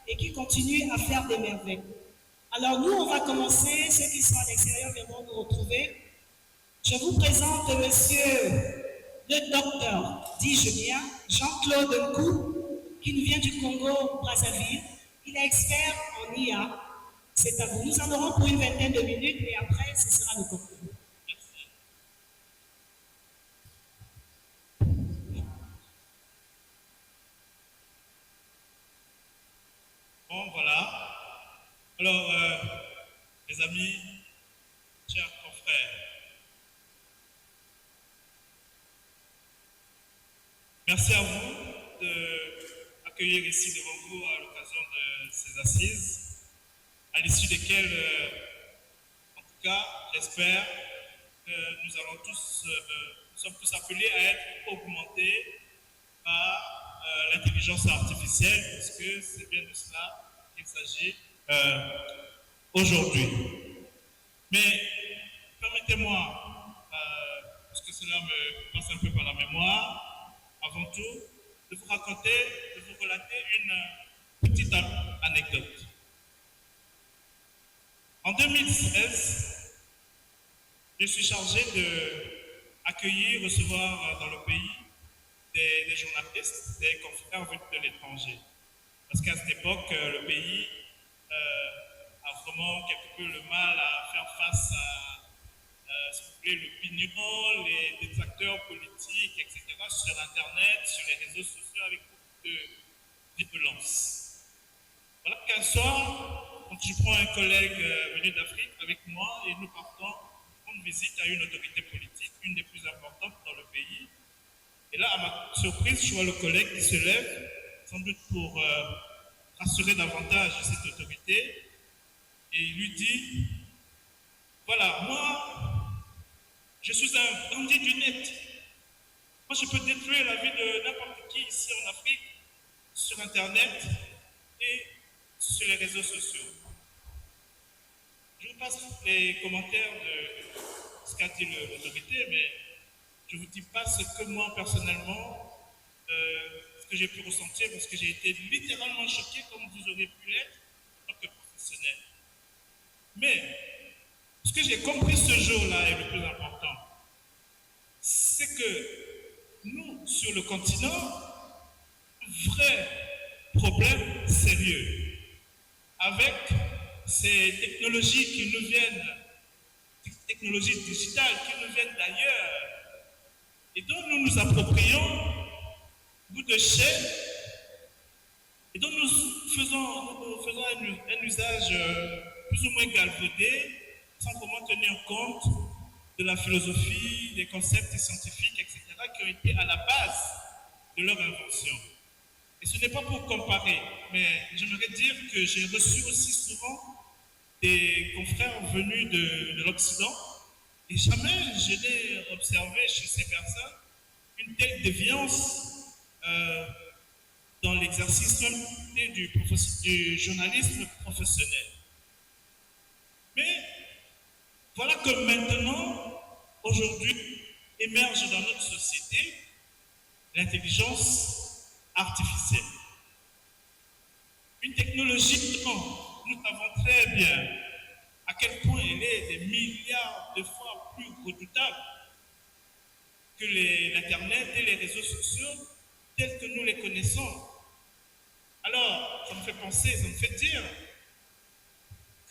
et qui continuent à faire des merveilles. Alors nous, on va commencer. Ceux qui sont à l'extérieur viendront nous retrouver. Je vous présente monsieur le docteur, dis-je bien, Jean-Claude Nkou, qui nous vient du Congo-Brazzaville. Il est expert en IA. C'est à vous. Nous en aurons pour une vingtaine de minutes et après, ce sera le contenu. Bon, voilà. Alors, les amis, chers confrères, merci à vous d'accueillir ici devant vous à l'occasion de ces assises, à l'issue desquelles, en tout cas, j'espère que nous sommes tous appelés à être augmentés par l'intelligence artificielle, puisque c'est bien de cela qu'il s'agit aujourd'hui. Mais permettez-moi, parce que cela me passe un peu par la mémoire, avant tout, de vous relater une petite anecdote. En 2016, je suis chargé d'accueillir, recevoir dans le pays des journalistes, des confrères venus de l'étranger. Parce qu'à cette époque, le pays a vraiment quelque peu le mal à faire face à l'opinion, les acteurs politiques, etc., sur Internet, sur les réseaux sociaux, avec beaucoup de violence. Voilà qu'un soir, quand je prends un collègue venu d'Afrique avec moi et nous partons rendre visite à une autorité politique, une des plus importantes dans le pays. Et là, à ma surprise, je vois le collègue qui se lève, sans doute pour rassurer davantage cette autorité, et il lui dit, voilà, moi, je suis un bandit du net. Moi, je peux détruire la vie de n'importe qui ici en Afrique, sur Internet et sur les réseaux sociaux. Je vous passe les commentaires de ce qu'a dit l'autorité, mais je ne vous dis pas ce que moi, personnellement, ce que j'ai pu ressentir, parce que j'ai été littéralement choqué, comme vous aurez pu l'être, en tant que professionnel. Mais, ce que j'ai compris ce jour-là, et le plus important, c'est que nous, sur le continent, vrai problème sérieux, avec ces technologies qui nous viennent, technologies digitales qui nous viennent d'ailleurs, et dont nous nous approprions, bout de chaîne, et dont nous faisons un usage plus ou moins galvaudé, sans vraiment tenir compte de la philosophie, des concepts scientifiques, etc., qui ont été à la base de leur invention. Et ce n'est pas pour comparer, mais j'aimerais dire que j'ai reçu aussi souvent des confrères venus de l'Occident, et jamais je n'ai observé chez ces personnes une telle déviance dans l'exercice même du journalisme professionnel. Mais voilà que maintenant, aujourd'hui, émerge dans notre société l'intelligence artificielle. Une technologie dont nous savons très bien à quel point elle est des milliards de fois plus redoutable que l'Internet et les réseaux sociaux tels que nous les connaissons. Alors, ça me fait penser, ça me fait dire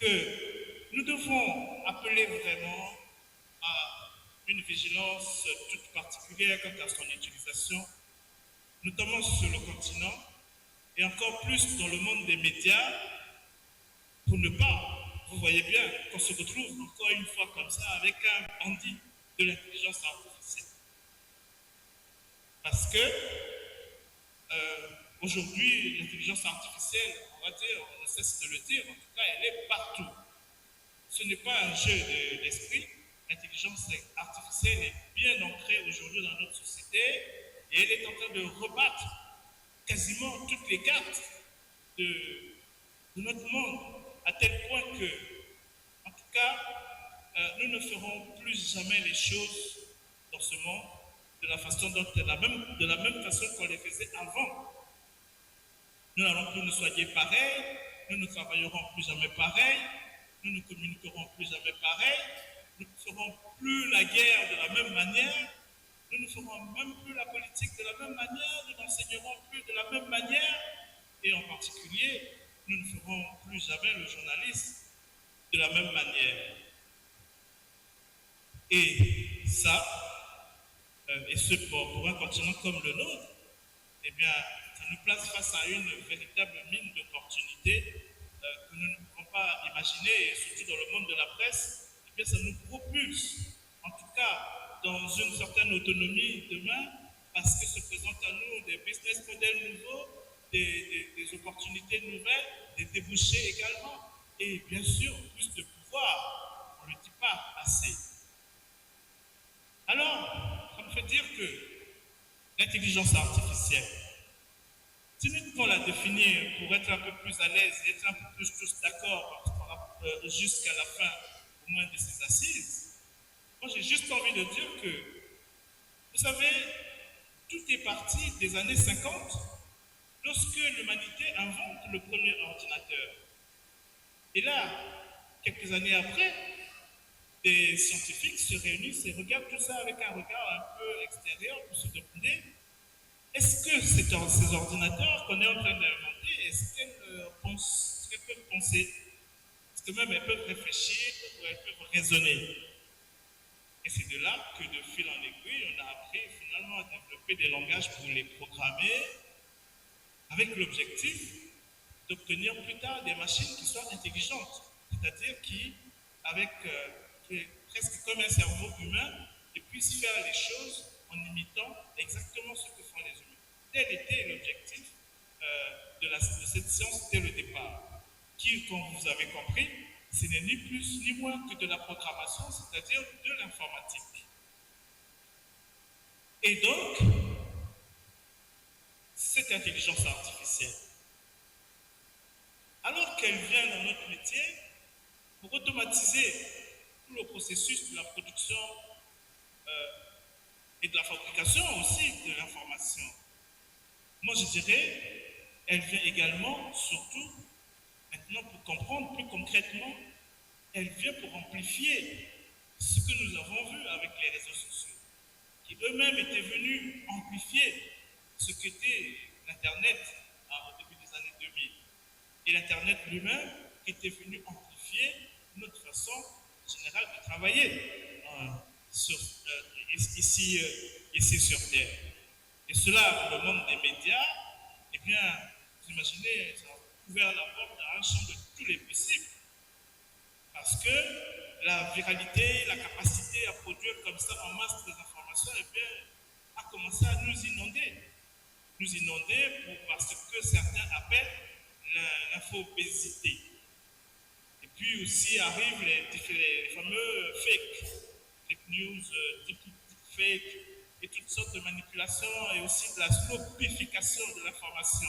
que nous devons appeler vraiment à une vigilance toute particulière quant à son utilisation, notamment sur le continent et encore plus dans le monde des médias, pour ne pas, vous voyez bien, qu'on se retrouve encore une fois comme ça avec un bandit de l'intelligence artificielle. Parce que aujourd'hui, l'intelligence artificielle, on va dire, on ne cesse de le dire, en tout cas, elle est partout. Ce n'est pas un jeu d'esprit. L'intelligence artificielle est bien ancrée aujourd'hui dans notre société et elle est en train de rebattre quasiment toutes les cartes de notre monde, à tel point que, en tout cas, nous ne ferons plus jamais les choses dans ce monde de la façon dont, de la même façon qu'on les faisait avant. Nous n'allons plus nous soigner pareil, nous ne travaillerons plus jamais pareil, nous ne communiquerons plus jamais pareil, nous ne ferons plus la guerre de la même manière, nous ne ferons même plus la politique de la même manière, nous n'enseignerons plus de la même manière, et en particulier, nous ne ferons plus jamais le journalisme de la même manière. Et ça, et ce pour un continent comme le nôtre, eh bien, ça nous place face à une véritable mine d'opportunités que nous ne pouvons pas imaginer, et surtout dans le monde de la presse, eh bien, ça nous propulse, en tout cas, dans une certaine autonomie demain, parce que se présentent à nous des business models nouveaux, des opportunités nouvelles, des débouchés également, et bien sûr, plus de pouvoir, on ne le dit pas assez. Alors, ça me fait dire que l'intelligence artificielle, si nous devons la définir pour être un peu plus à l'aise et être un peu plus tous d'accord jusqu'à la fin, au moins de ces assises, moi j'ai juste envie de dire que, vous savez, tout est parti des années 50, lorsque l'humanité invente le premier ordinateur. Et là, quelques années après, des scientifiques se réunissent et regardent tout ça avec un regard un peu extérieur pour se demander est-ce que ces ordinateurs qu'on est en train d'inventer, est-ce qu'elles peuvent penser? Est-ce que même elles peuvent réfléchir ou elles peuvent raisonner? Et c'est de là que de fil en aiguille, on a appris finalement à développer des langages pour les programmer avec l'objectif d'obtenir plus tard des machines qui soient intelligentes, c'est-à-dire qui, avec presque comme un cerveau humain, et puissent faire les choses en imitant exactement ce que font les humains. Tel était l'objectif de cette science dès le départ, qui, comme vous avez compris, ce n'est ni plus ni moins que de la programmation, c'est-à-dire de l'informatique. Et donc, cette intelligence artificielle, alors qu'elle vient dans notre métier, pour automatiser tout le processus de la production et de la fabrication aussi de l'information, moi je dirais, elle vient également, surtout, maintenant pour comprendre plus concrètement, elle vient pour amplifier ce que nous avons vu avec les réseaux sociaux, qui eux-mêmes étaient venus amplifier ce qu'était l'Internet au début des années 2000. Et l'Internet lui-même était venu amplifier notre façon générale de travailler ici sur Terre. Et cela, dans le monde des médias, eh bien, vous imaginez, ça a ouvert la porte à un champ de tous les possibles. Parce que la viralité, la capacité à produire comme ça en masse des informations, eh bien, a commencé à nous inonder. Nous inonder parce que certains appellent l'infobésité. Et puis aussi arrivent les fameux fake news, deep fake, et toutes sortes de manipulations et aussi de la slopification de l'information.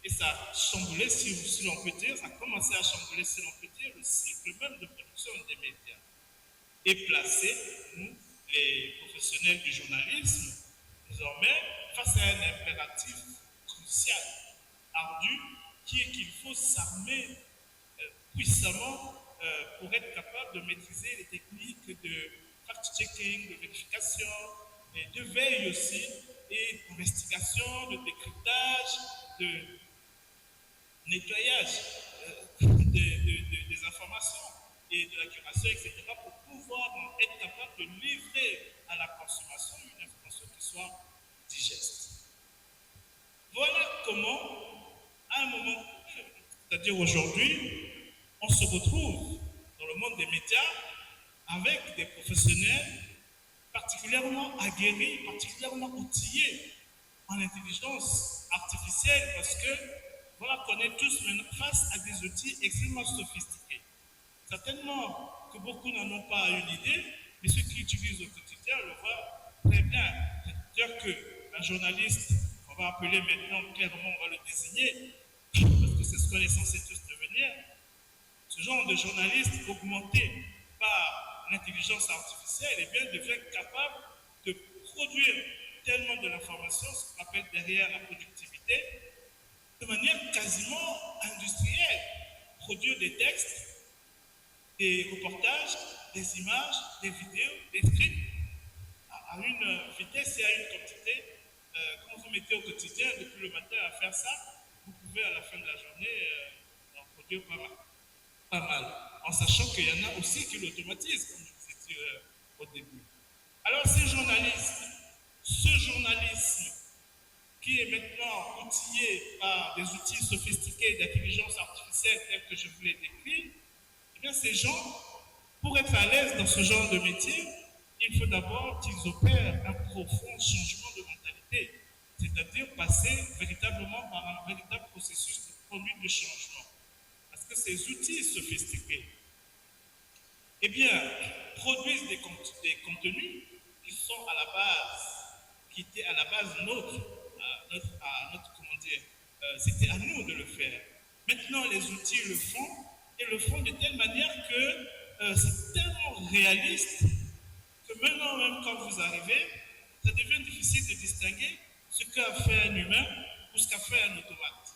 Et ça a chamboulé, si l'on peut dire, ça a commencé à chambouler, si l'on peut dire, le cycle même de production des médias. Et placer, nous, les professionnels du journalisme, désormais, face à un impératif crucial, ardu, qui est qu'il faut s'armer puissamment pour être capable de maîtriser les techniques de fact-checking, de vérification, et de veille aussi, et d'investigation, de décryptage, de nettoyage des informations et de la curation, etc., pour pouvoir être capable de livrer à la consommation une information qui soit digeste. Voilà comment, à un moment, c'est-à-dire aujourd'hui, on se retrouve dans le monde des médias avec des professionnels particulièrement aguerris, particulièrement outillés en intelligence artificielle, parce que voilà qu'on est tous maintenant face à des outils extrêmement sophistiqués. Certainement que beaucoup n'en ont pas une idée, mais ceux qui utilisent au quotidien le voient très bien. C'est-à-dire qu'un journaliste, on va appeler maintenant, clairement, on va le désigner, parce que c'est ce qu'on est censé tous devenir, ce genre de journaliste augmenté par l'intelligence artificielle, eh bien, devient capable de produire tellement de l'information, ce qu'on appelle derrière la productivité, de manière quasiment industrielle, produire des textes, des reportages, des images, des vidéos, des scripts à une vitesse et à une quantité. Quand vous mettez au quotidien, depuis le matin à faire ça, vous pouvez à la fin de la journée en produire pas mal, en sachant qu'il y en a aussi qui l'automatisent, comme je vous ai dit au début. Alors ce journalisme qui est maintenant outillé par des outils sophistiqués d'intelligence artificielle tels que je vous l'ai décrit, eh bien ces gens, pour être à l'aise dans ce genre de métier, il faut d'abord qu'ils opèrent un profond changement de mentalité, c'est-à-dire passer véritablement par un véritable processus de conduite de changement. Parce que ces outils sophistiqués, eh bien, produisent des contenus qui sont à la base, qui étaient à la base comment dire, c'était à nous de le faire. Maintenant, les outils le font, et le font de telle manière que c'est tellement réaliste que maintenant, même quand vous arrivez, ça devient difficile de distinguer ce qu'a fait un humain ou ce qu'a fait un automate.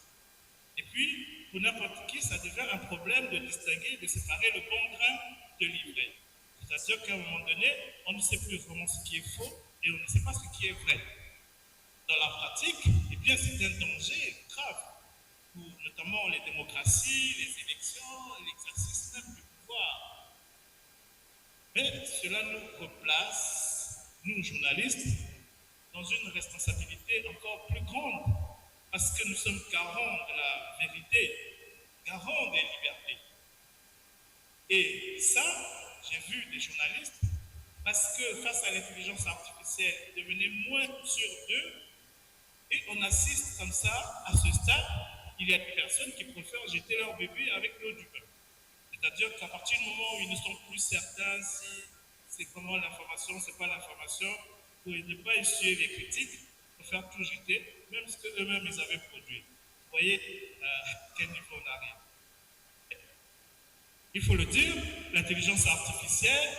Et puis, pour n'importe qui, ça devient un problème de distinguer, de séparer le bon grain de l'ivraie. C'est-à-dire qu'à un moment donné, on ne sait plus vraiment ce qui est faux et on ne sait pas ce qui est vrai. Dans la pratique, eh bien, c'est un danger grave pour notamment les démocraties, les élections, l'exercice même du pouvoir. Mais cela nous replace, nous journalistes, dans une responsabilité encore plus grande, parce que nous sommes garants de la vérité, garants des libertés. Et ça, j'ai vu des journalistes, parce que face à l'intelligence artificielle, ils devenaient moins sûrs d'eux, et on assiste comme ça, à ce stade, il y a des personnes qui préfèrent jeter leur bébé avec l'eau du bain. C'est-à-dire qu'à partir du moment où ils ne sont plus certains si c'est comment l'information, c'est pas l'information, pour ne pas essuyer les critiques, ils préfèrent tout jeter, même ce qu'eux-mêmes ils avaient produit. Vous voyez à quel niveau on arrive. Il faut le dire, l'intelligence artificielle,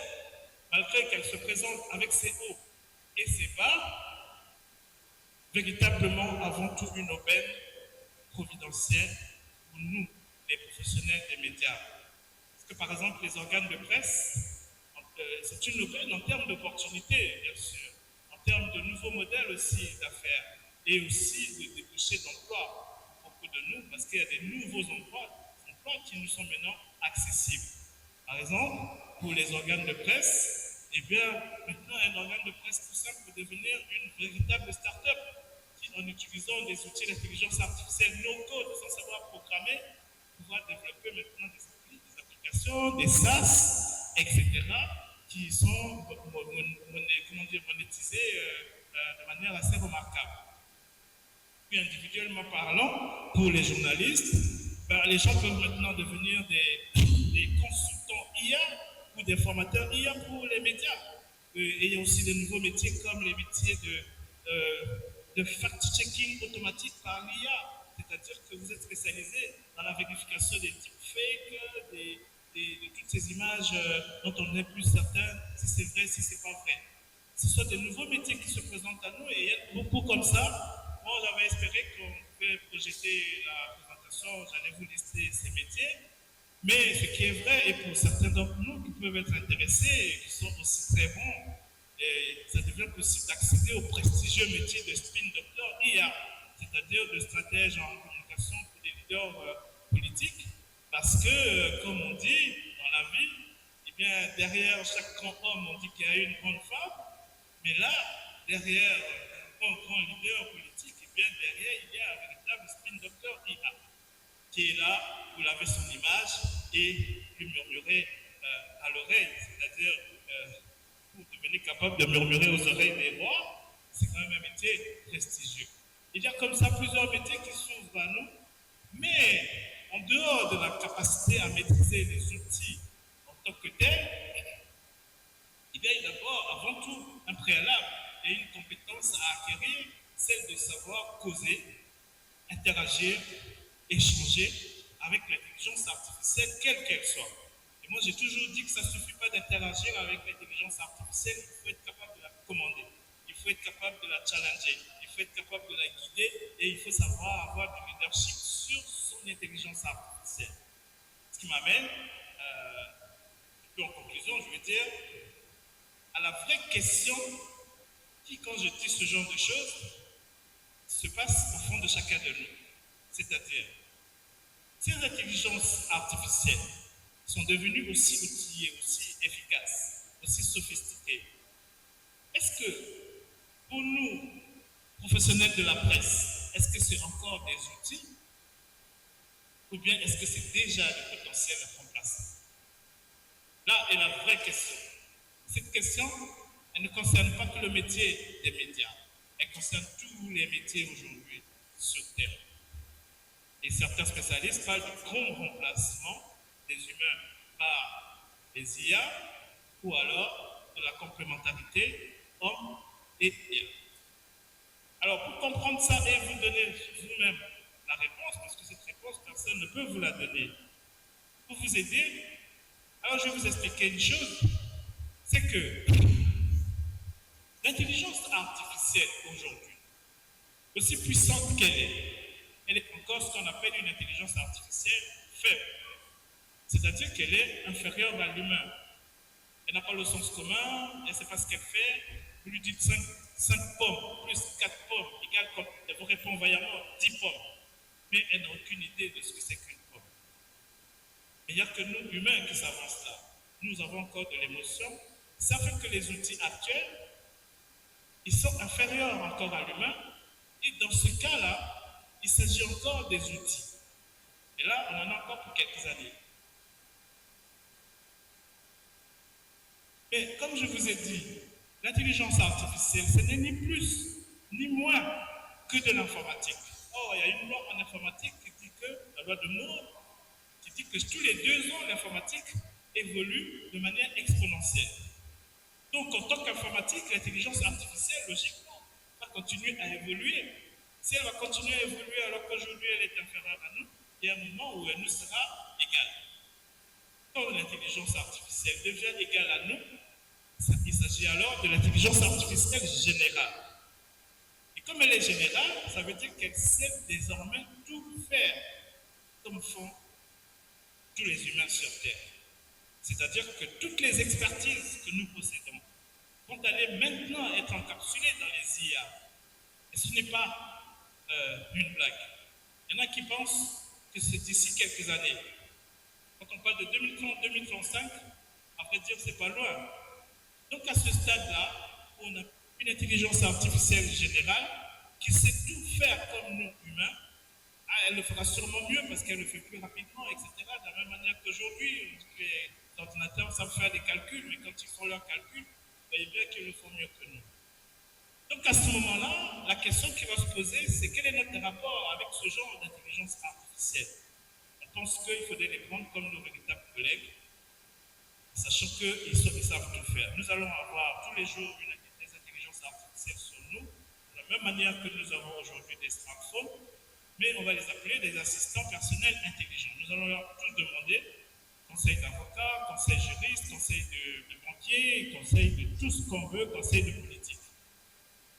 malgré qu'elle se présente avec ses hauts et ses bas, véritablement avant tout une aubaine providentielle pour nous, les professionnels des médias. Parce que par exemple, les organes de presse, c'est une aubaine en termes d'opportunités, bien sûr, en termes de nouveaux modèles aussi d'affaires, et aussi de débouchés d'emplois pour beaucoup de nous, parce qu'il y a des nouveaux emplois qui nous sont maintenant accessibles. Par exemple, pour les organes de presse, eh bien, maintenant, un organe de presse tout simple peut devenir une véritable start-up qui, en utilisant des outils d'intelligence artificielle no-code, sans savoir programmer, pouvoir développer maintenant des applications, des SaaS, etc., qui sont monétisées de manière assez remarquable. Puis individuellement parlant, pour les journalistes, les gens peuvent maintenant devenir des consultants IA ou des formateurs IA pour les médias. Et il y a aussi de nouveaux métiers comme les métiers de fact-checking automatique par l'IA. C'est-à-dire que vous êtes spécialisé dans la vérification des deepfakes, de toutes ces images dont on n'est plus certain si c'est vrai, si c'est pas vrai. Ce sont des nouveaux métiers qui se présentent à nous et il y a beaucoup comme ça. Moi, j'avais espéré qu'on pouvait projeter la présentation, j'allais vous lister ces métiers. Mais ce qui est vrai, et pour certains d'entre nous qui peuvent être intéressés et qui sont aussi très bons, et ça devient possible d'accéder au prestigieux métier de spin doctor IA, c'est-à-dire de stratège en communication pour des leaders politiques. Parce que, comme on dit dans la vie, eh bien, derrière chaque grand homme, on dit qu'il y a une grande femme, mais là, derrière un grand leader politique, eh bien, derrière, il y a un véritable spin doctor IA qui est là pour laver son image et lui murmurer à l'oreille, c'est-à-dire pour devenir capable de murmurer aux oreilles des rois, c'est quand même un métier prestigieux. Il y a comme ça plusieurs métiers qui s'ouvrent à nous, mais en dehors de la capacité à maîtriser les outils en tant que tels, il y a d'abord, avant tout, un préalable et une compétence à acquérir, celle de savoir causer, interagir, échanger avec l'intelligence artificielle, quelle qu'elle soit. Et moi, j'ai toujours dit que ça ne suffit pas d'interagir avec l'intelligence artificielle, il faut être capable de la commander, il faut être capable de la challenger, il faut être capable de la guider et il faut savoir avoir du leadership sur son intelligence artificielle. Ce qui m'amène, un peu en conclusion, je veux dire, à la vraie question qui, quand je dis ce genre de choses, se passe au fond de chacun de nous. C'est-à-dire, ces intelligences artificielles sont devenues aussi outillées, aussi efficaces, aussi sophistiquées. Est-ce que, pour nous, professionnels de la presse, est-ce que c'est encore des outils ou bien est-ce que c'est déjà le potentiel remplaçant? Là est la vraie question. Cette question, elle ne concerne pas que le métier des médias, elle concerne tous les métiers aujourd'hui sur Terre. Et certains spécialistes parlent du grand remplacement des humains par les IA ou alors de la complémentarité homme et IA. Alors pour comprendre ça et vous donner vous-même la réponse, parce que cette réponse, personne ne peut vous la donner, pour vous aider, alors je vais vous expliquer une chose, c'est que l'intelligence artificielle aujourd'hui, aussi puissante qu'elle est encore ce qu'on appelle une intelligence artificielle faible. C'est-à-dire qu'elle est inférieure à l'humain. Elle n'a pas le sens commun, elle ne sait pas ce qu'elle fait. Vous lui dites 5 pommes plus 4 pommes égale comme elle vous répond vaillamment 10 pommes. Mais elle n'a aucune idée de ce que c'est qu'une pomme. Il n'y a que nous, humains, qui savons cela. Nous avons encore de l'émotion. Ça fait que les outils actuels, ils sont inférieurs encore à l'humain. Et dans ce cas-là, il s'agit encore des outils. Et là, on en a encore pour quelques années. Mais comme je vous ai dit, l'intelligence artificielle, ce n'est ni plus ni moins que de l'informatique. Or, il y a une loi en informatique qui dit que, la loi de Moore, qui dit que tous les 2 ans, l'informatique évolue de manière exponentielle. Donc, en tant qu'informatique, l'intelligence artificielle, logiquement, va continuer à évoluer. Si elle va continuer à évoluer alors qu'aujourd'hui elle est inférieure à nous, il y a un moment où elle nous sera égale. Quand l'intelligence artificielle devient égale à nous, il s'agit alors de l'intelligence artificielle générale. Et comme elle est générale, ça veut dire qu'elle sait désormais tout faire comme font tous les humains sur Terre. C'est-à-dire que toutes les expertises que nous possédons vont aller maintenant être encapsulées dans les IA. Et ce n'est pas une blague. Il y en a qui pensent que c'est d'ici quelques années. Quand on parle de 2030-2035, à vrai dire, c'est pas loin. Donc à ce stade-là, on a une intelligence artificielle générale qui sait tout faire comme nous, humains. Elle le fera sûrement mieux parce qu'elle le fait plus rapidement, etc. De la même manière qu'aujourd'hui, les ordinateurs savent faire des calculs, mais quand ils font leurs calculs, vous voyez bien qu'ils le font mieux que nous. Donc à ce moment-là, la question qui va se poser, c'est quel est notre rapport avec ce genre d'intelligence artificielle? On pense qu'il faudrait les prendre comme nos véritables collègues, sachant qu'ils savent tout faire. Nous allons avoir tous les jours des intelligences artificielles sur nous, de la même manière que nous avons aujourd'hui des smartphones, mais on va les appeler des assistants personnels intelligents. Nous allons leur tous demander conseil d'avocat, conseil juriste, conseil de banquier, conseil de tout ce qu'on veut, conseil de politique.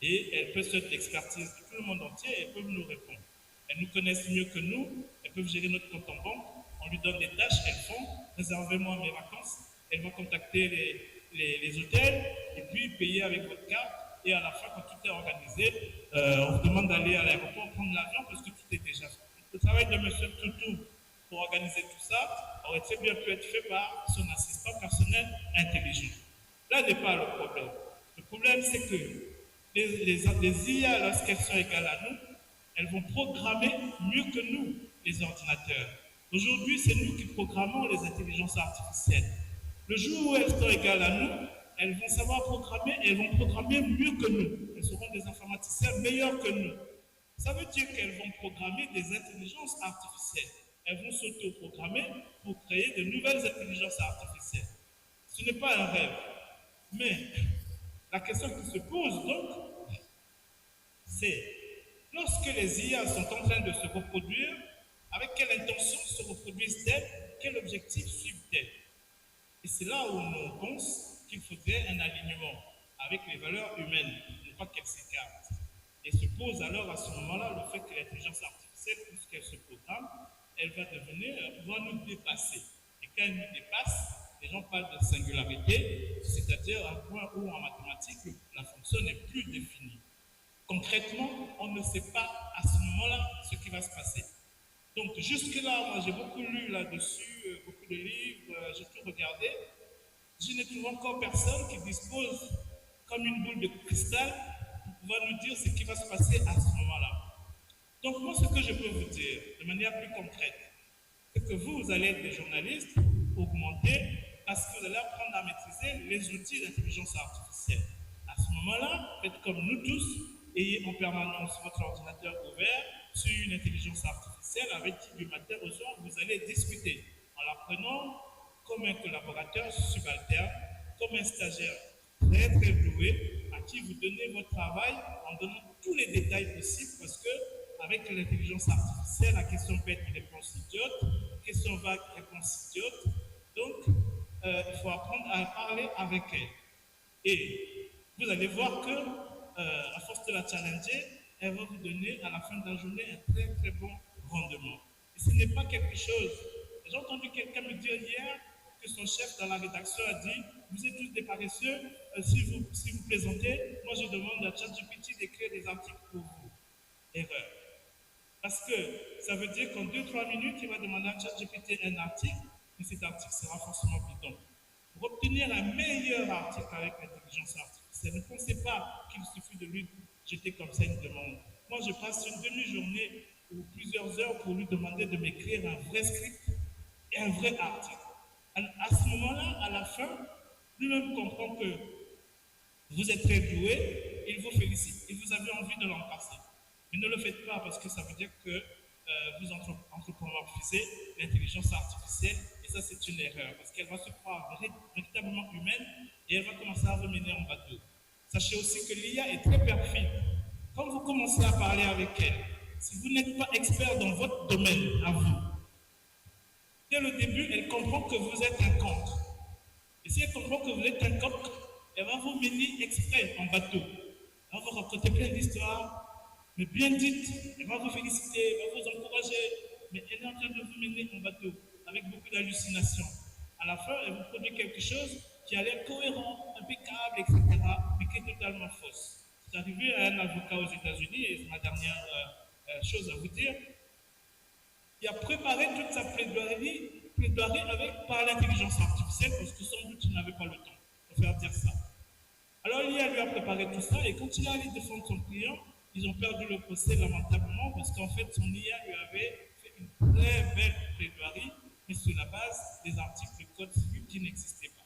Et elles peuvent faire de l'expertise de tout le monde entier et elles peuvent nous répondre. Elles nous connaissent mieux que nous, elles peuvent gérer notre compte en banque, on lui donne des tâches, elles font, réservez-moi mes vacances, elles vont contacter les hôtels et puis payer avec votre carte. Et à la fin, quand tout est organisé, on vous demande d'aller à l'aéroport prendre l'avion parce que tout est déjà fait. Le travail de M. Toutou pour organiser tout ça aurait très bien pu être fait par son assistant personnel intelligent. Là n'est pas le problème. Le problème, c'est que les IA, lorsqu'elles sont égales à nous, elles vont programmer mieux que nous, les ordinateurs. Aujourd'hui, c'est nous qui programmons les intelligences artificielles. Le jour où elles sont égales à nous, elles vont savoir programmer et elles vont programmer mieux que nous. Elles seront des informaticiens meilleurs que nous. Ça veut dire qu'elles vont programmer des intelligences artificielles. Elles vont s'auto-programmer pour créer de nouvelles intelligences artificielles. Ce n'est pas un rêve. Mais la question qui se pose donc, c'est lorsque les IA sont en train de se reproduire, avec quelle intention se reproduisent-elles? Quel objectif suivent-elles? Et c'est là où on pense qu'il faudrait un alignement avec les valeurs humaines, ne pas qu'elles s'écartent. Et se pose alors à ce moment-là le fait que l'intelligence artificielle, puisqu'elle se programme, elle va nous dépasser. Et quand elle nous dépasse, les gens parlent de singularité, c'est-à-dire à un point où en mathématiques, la fonction n'est plus définie. Concrètement, on ne sait pas à ce moment-là ce qui va se passer. Donc jusque-là, moi j'ai beaucoup lu là-dessus, beaucoup de livres, j'ai tout regardé. Je n'ai trouvé encore personne qui dispose comme une boule de cristal pour pouvoir nous dire ce qui va se passer à ce moment-là. Donc moi, ce que je peux vous dire de manière plus concrète, c'est que vous allez être des journalistes augmentés parce que vous allez apprendre à maîtriser les outils d'intelligence artificielle. À ce moment-là, faites comme nous tous, ayez en permanence votre ordinateur ouvert sur une intelligence artificielle avec qui du matin au soir, vous allez discuter en la prenant comme un collaborateur subalterne, comme un stagiaire très très doué à qui vous donnez votre travail en donnant tous les détails possibles parce que avec l'intelligence artificielle, la question peut être une réponse idiote, question vague, réponse idiote. Donc, il faut apprendre à parler avec elle. Et vous allez voir que, à force de la challenger, elle va vous donner à la fin de la journée un très très bon rendement. Et ce n'est pas quelque chose. J'ai entendu quelqu'un me dire hier que son chef dans la rédaction a dit vous êtes tous des paresseux, si vous plaisantez, moi je demande à ChatGPT d'écrire des articles pour vous. Erreur. Parce que ça veut dire qu'en 2-3 minutes, il va demander à ChatGPT un article, mais cet article sera forcément bidon. Pour obtenir un meilleur article avec l'intelligence artificielle, ne pensez pas qu'il suffit de lui jeter comme ça une demande. Moi, je passe une demi-journée ou plusieurs heures pour lui demander de m'écrire un vrai script et un vrai article. À ce moment-là, à la fin, lui-même comprend que vous êtes très doué, il vous félicite et vous avez envie de l'embrasser. Mais ne le faites pas parce que ça veut dire que vous anthropomorphisez l'intelligence artificielle et ça c'est une erreur parce qu'elle va se croire véritablement humaine et elle va commencer à vous mener en bateau. Sachez aussi que l'IA est très perfide. Quand vous commencez à parler avec elle, si vous n'êtes pas expert dans votre domaine à vous, dès le début, elle comprend que vous êtes un cancre. Et si elle comprend que vous êtes un cancre, elle va vous mener exprès en bateau. Elle va vous raconter plein d'histoires, mais bien dites, elle va vous féliciter, elle va vous encourager, mais elle est en train de vous mener en bateau, avec beaucoup d'hallucinations. À la fin, elle vous produit quelque chose qui a l'air cohérent, impeccable, etc., mais qui est totalement fausse. C'est arrivé à un avocat aux États-Unis, et c'est ma dernière chose à vous dire, qui a préparé toute sa plaidoirie par l'intelligence artificielle, parce que sans doute il n'avait pas le temps de faire dire ça. Alors l'IA lui a préparé tout ça, et quand il a allé défendre son client, ils ont perdu le procès lamentablement, parce qu'en fait son IA lui avait fait une très belle plaidoirie, mais sur la base des articles de code civil qui n'existaient pas.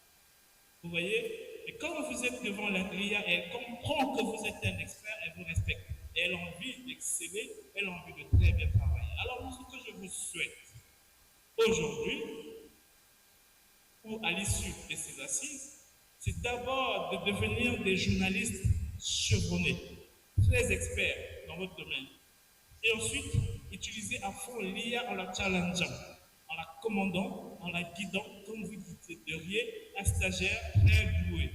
Vous voyez? Et quand vous êtes devant l'IA, elle comprend que vous êtes un expert, elle vous respecte. Et elle a envie d'exceller, elle a envie de très bien travailler. Alors, moi, ce que je vous souhaite aujourd'hui, ou à l'issue de ces assises, c'est d'abord de devenir des journalistes chevronnés, très experts dans votre domaine. Et ensuite, utiliser à fond l'IA en la challengeant, en la commandant, en la guidant, comme vous diriez, un stagiaire très doué.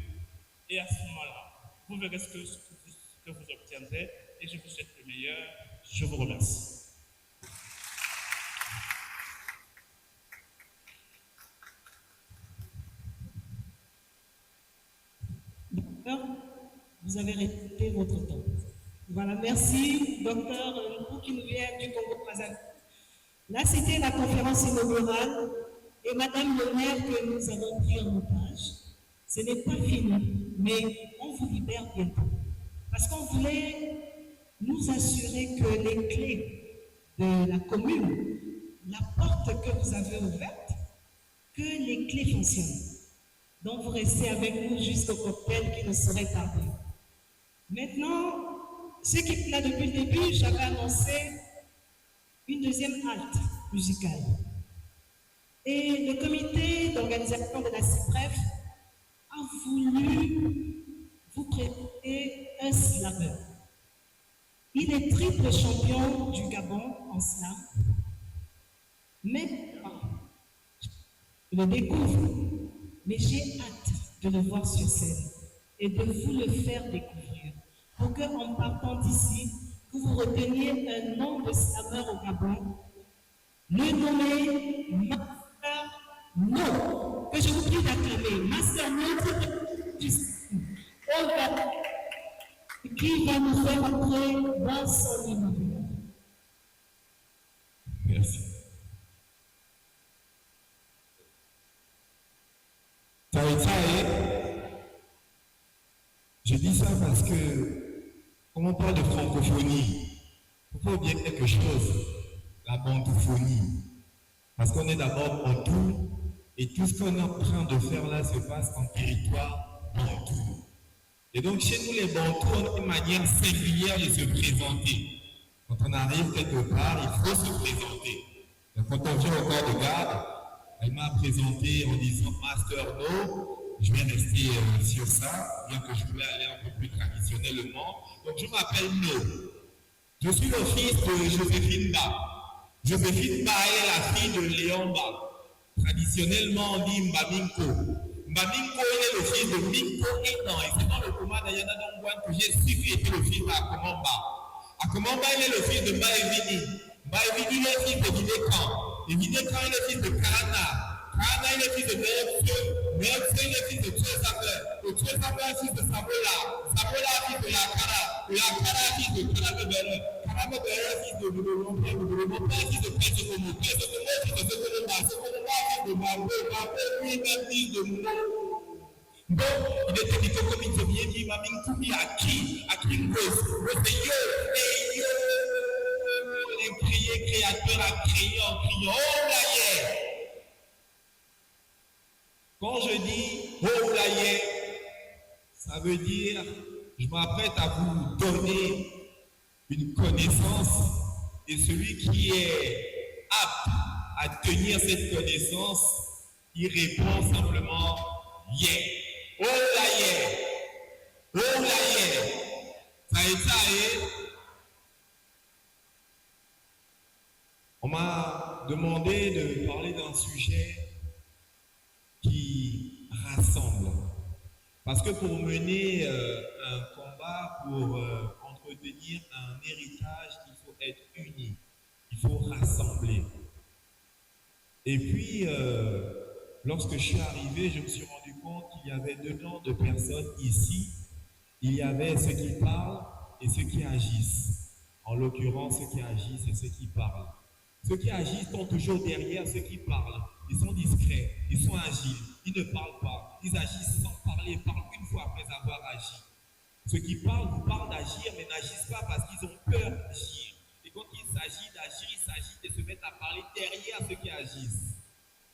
Et à ce moment-là, vous verrez ce que vous obtiendrez. Et je vous souhaite le meilleur. Je vous remercie. Vous avez répété votre temps. Voilà, merci, docteur Nkou, qui nous vient du Congo-Brazzaville. Là, c'était la conférence inaugurale et Madame le maire que nous avons pris en otage. Ce n'est pas fini, mais on vous libère bientôt. Parce qu'on voulait nous assurer que les clés de la commune, la porte que vous avez ouverte, que les clés fonctionnent. Donc vous restez avec nous jusqu'au cocktail qui ne saurait tarder. Maintenant, ceux qui étaient là depuis le début, j'avais annoncé une deuxième halte musicale. Et le comité d'organisation de la CIPREF a voulu vous prêter un slammer. Il est triple champion du Gabon en slam. Mais je le découvre, mais j'ai hâte de le voir sur scène et de vous le faire découvrir. pour qu'en partant d'ici, que vous reteniez un homme de slameur au Gabon, le nommé Master No, que je vous prie d'acclamer, Master No, qui va nous faire entrer dans son immeuble. Merci. Je dis ça parce que, quand on parle de francophonie, il faut bien quelque chose, la bantophonie. Parce qu'on est d'abord bantou, et tout ce qu'on est en train de faire là se passe en territoire bantou. Et donc, chez nous, les bantous, on a une manière singulière de se présenter. Quand on arrive quelque part, il faut se présenter. Donc, quand on vient au corps de garde, elle m'a présenté en disant Master No. Je vais rester sur ça, bien que je voulais aller un peu plus traditionnellement. Donc, je m'appelle No. Je suis le fils de Joséphine Ba. Joséphine Ba est la fille de Léon Ba. Traditionnellement, on dit Mbaminko. Mbaminko est le fils de Minko Enan. Et c'est dans le coma d'Ayana Dongwan que j'ai su qu'il était le fils d'Akomamba. Akomamba, il est le fils de Baevini. Baevini est le fils de Vinekan. Et Vinekan est le fils de Kana. Kana est le fils de Neopseu. Neopseu est le fils de Tchouesamer. Le Tchouesamer est le fils de Sabola. Sabola est le fils de Yakara. Yakara est le fils de Karamebere. Karamebere est le fils de Boulomopé. Boulomopé est le fils de Pesokomo. Pesokomo est le fils de Sekonomba. Sekonomba est le fils de Mabé. Mabé lui-même fils de Moulou. Donc, il était dit comme il se vient dit, Mamine Koumi à qui Ngos. Le Yo, et Yo, les criés créateurs à crier en criant, oh là yeah. Quand je dis oh là yeah, ça veut dire je m'apprête à vous donner une connaissance et celui qui est apte à tenir cette connaissance, il répond simplement yeah. Oh là yeah. Oh là yeah. Ça est. On m'a demandé de parler d'un sujet qui rassemble. Parce que pour mener un combat, pour entretenir un héritage, il faut être uni. Il faut rassembler. Et puis, lorsque je suis arrivé, je me suis rendu compte qu'il y avait dedans de personnes ici. Il y avait ceux qui parlent et ceux qui agissent. En l'occurrence, ceux qui agissent et ceux qui parlent. Ceux qui agissent sont toujours derrière ceux qui parlent. Ils sont discrets, ils sont agiles, ils ne parlent pas. Ils agissent sans parler, ils parlent une fois après avoir agi. Ceux qui parlent vous parlent d'agir, mais n'agissent pas parce qu'ils ont peur d'agir. Et quand il s'agit d'agir, il s'agit de se mettre à parler derrière ceux qui agissent.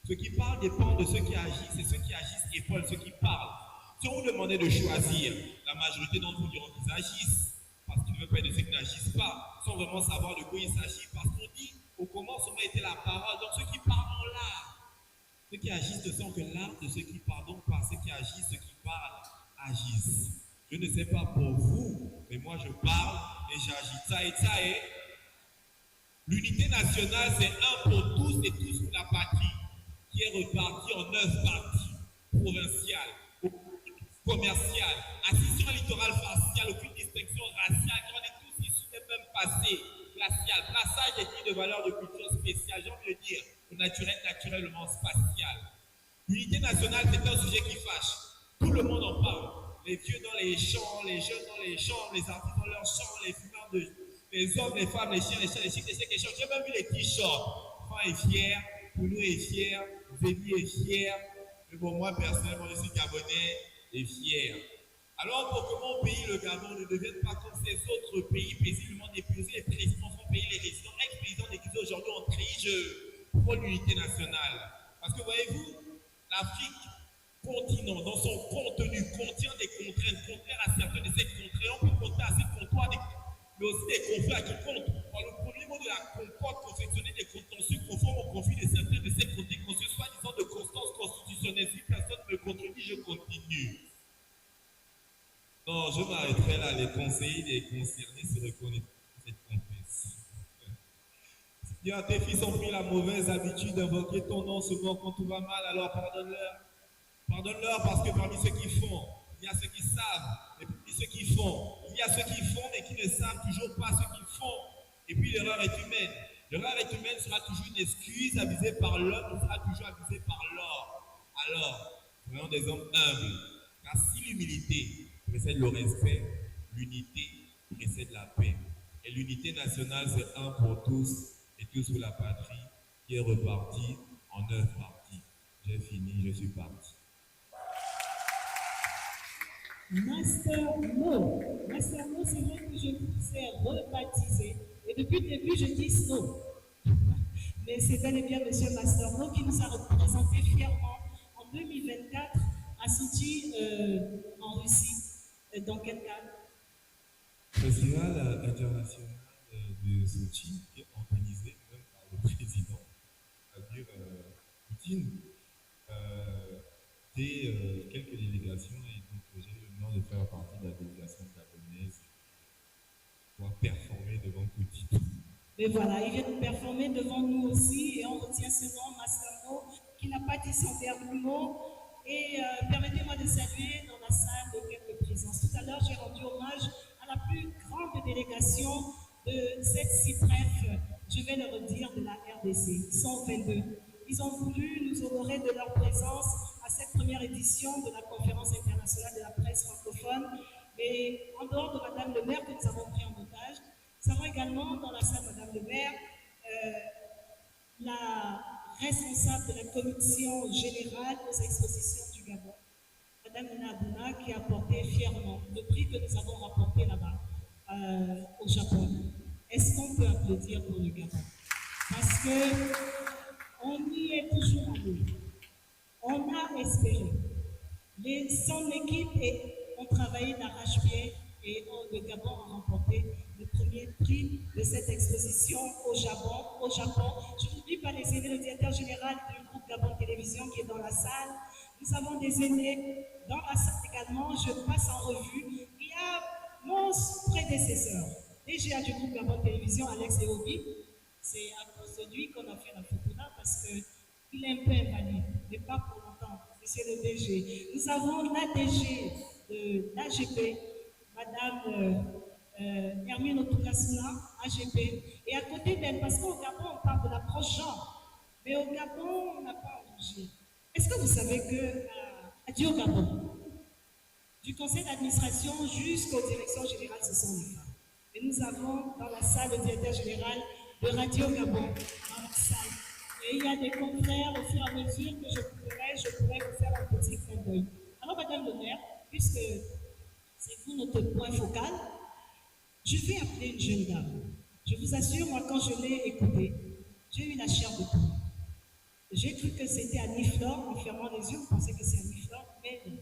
Ceux qui parlent dépendent de ceux qui agissent, et ceux qui agissent épaulent ceux qui parlent. Si on vous demandait de choisir, la majorité d'entre vous diront qu'ils agissent, parce qu'ils ne veulent pas de ceux qui n'agissent pas, sans vraiment savoir de quoi il s'agit, parce qu'on dit, au commencement était la parole, donc ceux qui parlent ont l'art. Ceux qui agissent ne sont que l'art de ceux qui parlent, donc par ceux qui agissent, ceux qui parlent agissent. Je ne sais pas pour vous, mais moi je parle et j'agis. Ça est. L'unité nationale, c'est un pour tous et tous pour la patrie, qui est repartie en 9 parties provinciales, commerciales, assis sur un littoral facial, aucune distinction raciale, on est tous issus des mêmes passés, glacial, brassage des types de valeurs de culture spéciale, j'ai envie de dire, au naturel, naturellement spatial. L'unité nationale, c'est un sujet qui fâche. Tout le monde en parle. Les vieux dans les champs, les jeunes dans les champs, les artistes dans leurs champs, les fumeurs de... les hommes, les femmes, les chiens, les chats, les chics, les chics, les chiens. J'ai même vu les t-shirts. Fran est fier, Pounou est fier, Zébi est fier. Mais bon, moi, personnellement, je suis gabonais et fier. Alors, pour que mon pays, le Gabon, ne devienne pas comme ces autres pays paisiblement déposés, les présidents sont payés, les résidents, ex-présidents déguisés aujourd'hui ont trié pour l'unité nationale. Parce que, voyez-vous, l'Afrique, continent, dans son contenu, contient des contraintes contraires à certains de ces contraintes. On peut compter à ces comptoirs, mais aussi des conflits à qui comptent. Par le premier mot de la concorde, confectionner des contentieux conformes au profit de certains de ces contentieux, soi-disant de constance constitutionnelle. Si personne ne me contredit, je continue. Non, je m'arrêterai là. Les conseillers, les concernés se reconnaissent cette confesse. Seigneur, tes fils ont pris la mauvaise habitude d'invoquer ton nom souvent quand tout va mal, alors pardonne-leur. Pardonne-leur parce que parmi ceux qui font, il y a ceux qui savent. Et ni ceux qui font. Il y a ceux qui font mais qui ne savent toujours pas ce qu'ils font. Et puis l'erreur est humaine. L'erreur est humaine sera toujours une excuse avisée par l'homme, sera toujours avisée par l'homme. Alors, soyons des hommes humbles. Car si l'humilité précède le respect, l'unité précède la paix. Et l'unité nationale, c'est un pour tous et tous pour la patrie qui est repartie en 9 parties. J'ai fini, je suis parti. Master Mo. Master Mo, c'est vrai que je vous ai rebaptisé. Et depuis le début, je dis Snow. Mais c'est bel et bien M. Master Mo qui nous a représenté fièrement en 2024 à Sochi, en Russie. Dans quel cadre? Festival international de Sochi qui est organisé même par le président, c'est-à-dire Poutine, et quelques délégations, et donc j'ai eu l'honneur de faire partie de la délégation gabonaise pour performer devant Poutine. Mais voilà, il vient de performer devant nous aussi, et on retient ce nom, Master Mo, qui n'a pas dit son dernier mot. Et permettez-moi de saluer dans la salle de quelques présences. Tout à l'heure, j'ai rendu hommage à la plus grande délégation de cette CIPREF, je vais le redire, de la RDC, 122. Ils ont voulu nous honorer de leur présence à cette première édition de la conférence internationale de la presse francophone. Et en dehors de Madame le maire que nous avons pris en otage, nous avons également dans la salle Madame le maire la responsable de la commission générale aux expositions du Gabon, Madame Nina Abouna, qui a porté fièrement le prix que nous avons rapporté là-bas au Japon. Est-ce qu'on peut applaudir pour le Gabon? Parce que on y est toujours allé. On a espéré. Son équipe ont travaillé d'arrache-pied et le Gabon a remporté le premier prix de cette exposition au Japon. Je n'oublie pas les aînés, le directeur général du groupe Gabon Télévision qui est dans la salle. Nous avons des aînés dans la salle également. Je passe en revue. Il y a mon prédécesseur, DGA du groupe Gabon Télévision, Alex Eobi. C'est à cause de lui qu'on a fait la photo là parce qu'il est un peu invalide, mais pas pour longtemps. C'est le DG. Nous avons la DG de l'AGP, Madame Hermine Otukasuna, AGP. Et à côté d'elle, parce qu'au Gabon, on parle de l'approche genre, mais au Gabon, on n'a pas engagé. Est-ce que vous savez qu'au Gabon, du conseil d'administration jusqu'aux directions générales, ce sont les femmes. Et nous avons dans la salle le directeur général de Radio Gabon, dans la salle. Et il y a des confrères, au fur et à mesure que je pourrais vous faire un petit clin d'œil. Alors, Madame le maire, puisque c'est vous notre point focal, je vais appeler une jeune dame. Je vous assure, moi, quand je l'ai écoutée, j'ai eu la chair de poule. J'ai cru que c'était Annie Flore, en fermant les yeux, vous pensez que c'est Annie Flore, mais non.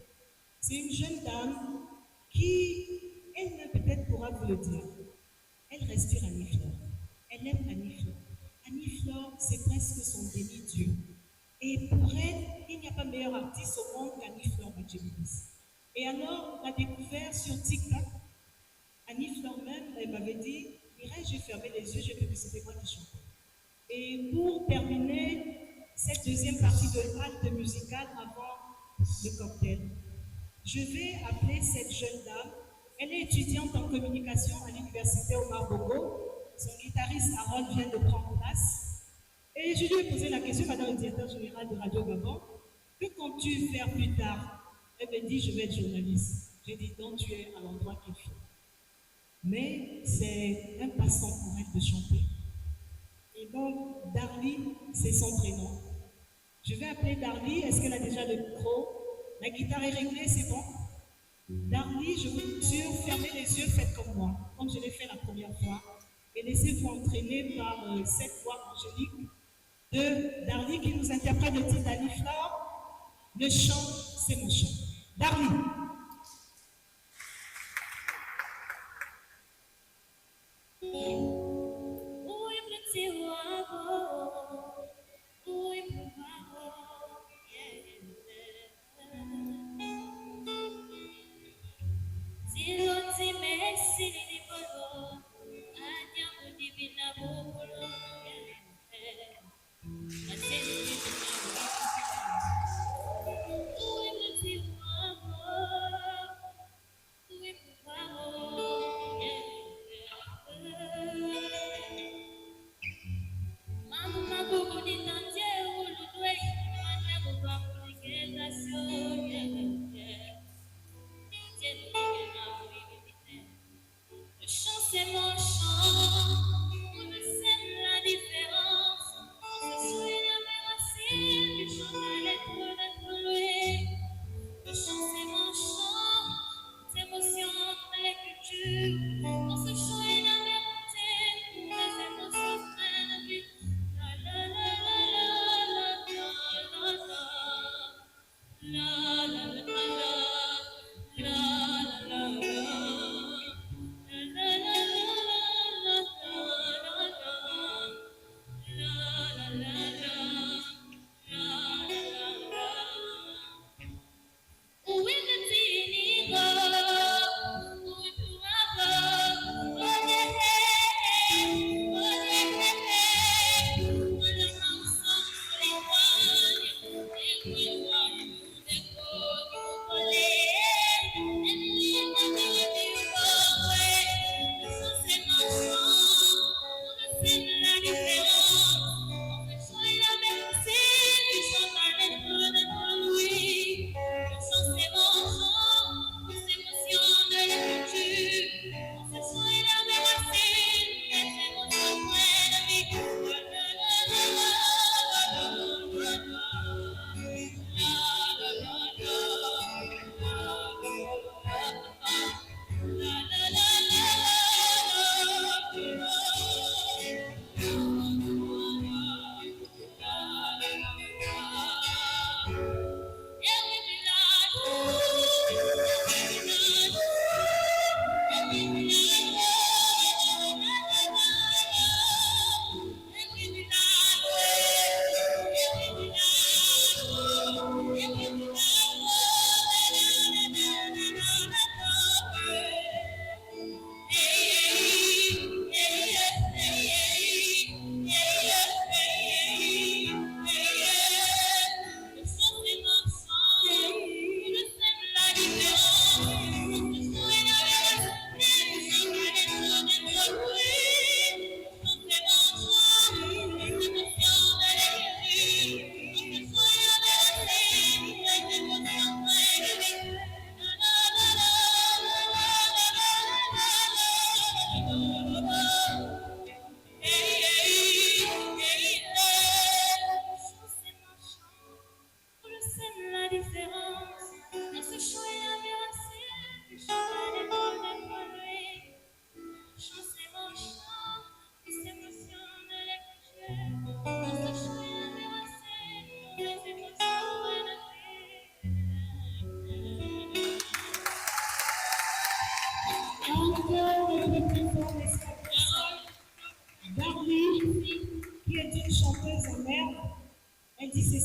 C'est une jeune dame qui, elle-même peut-être pourra vous le dire, elle respire Annie Flore. Elle aime Annie Flore. Annie Flore, c'est presque son demi-dieu. Et pour elle, il n'y a pas meilleur artiste au monde qu'Annie Flore Badjébis. Et alors, on l'a découvert sur TikTok. Annie Flore même, elle m'avait dit, Mireille, j'ai fermé les yeux, j'ai vu que c'était moi qui chantais. Et pour terminer cette deuxième partie de halte musicale avant le cocktail, je vais appeler cette jeune dame. Elle est étudiante en communication à l'université Omar Bongo. Son guitariste Harold vient de prendre place. Et je lui ai posé la question, Madame le directeur général de Radio Gabon, que comptes-tu faire plus tard? Elle m'a dit, je vais être journaliste. J'ai dit, donc tu es à l'endroit qu'il faut. Mais c'est un passe-temps pour elle de chanter. Et donc, Darly, c'est son prénom. Je vais appeler Darly. Est-ce qu'elle a déjà le micro? La guitare est réglée, c'est bon? Darly, je vous jure, fermez les yeux, faites comme moi, comme je l'ai fait la première fois. Et laissez-vous entraîner par cette voix angélique de Darly qui nous interprète le titre d'Annie Flore. Le chant, c'est mon chant. Darly. Oh,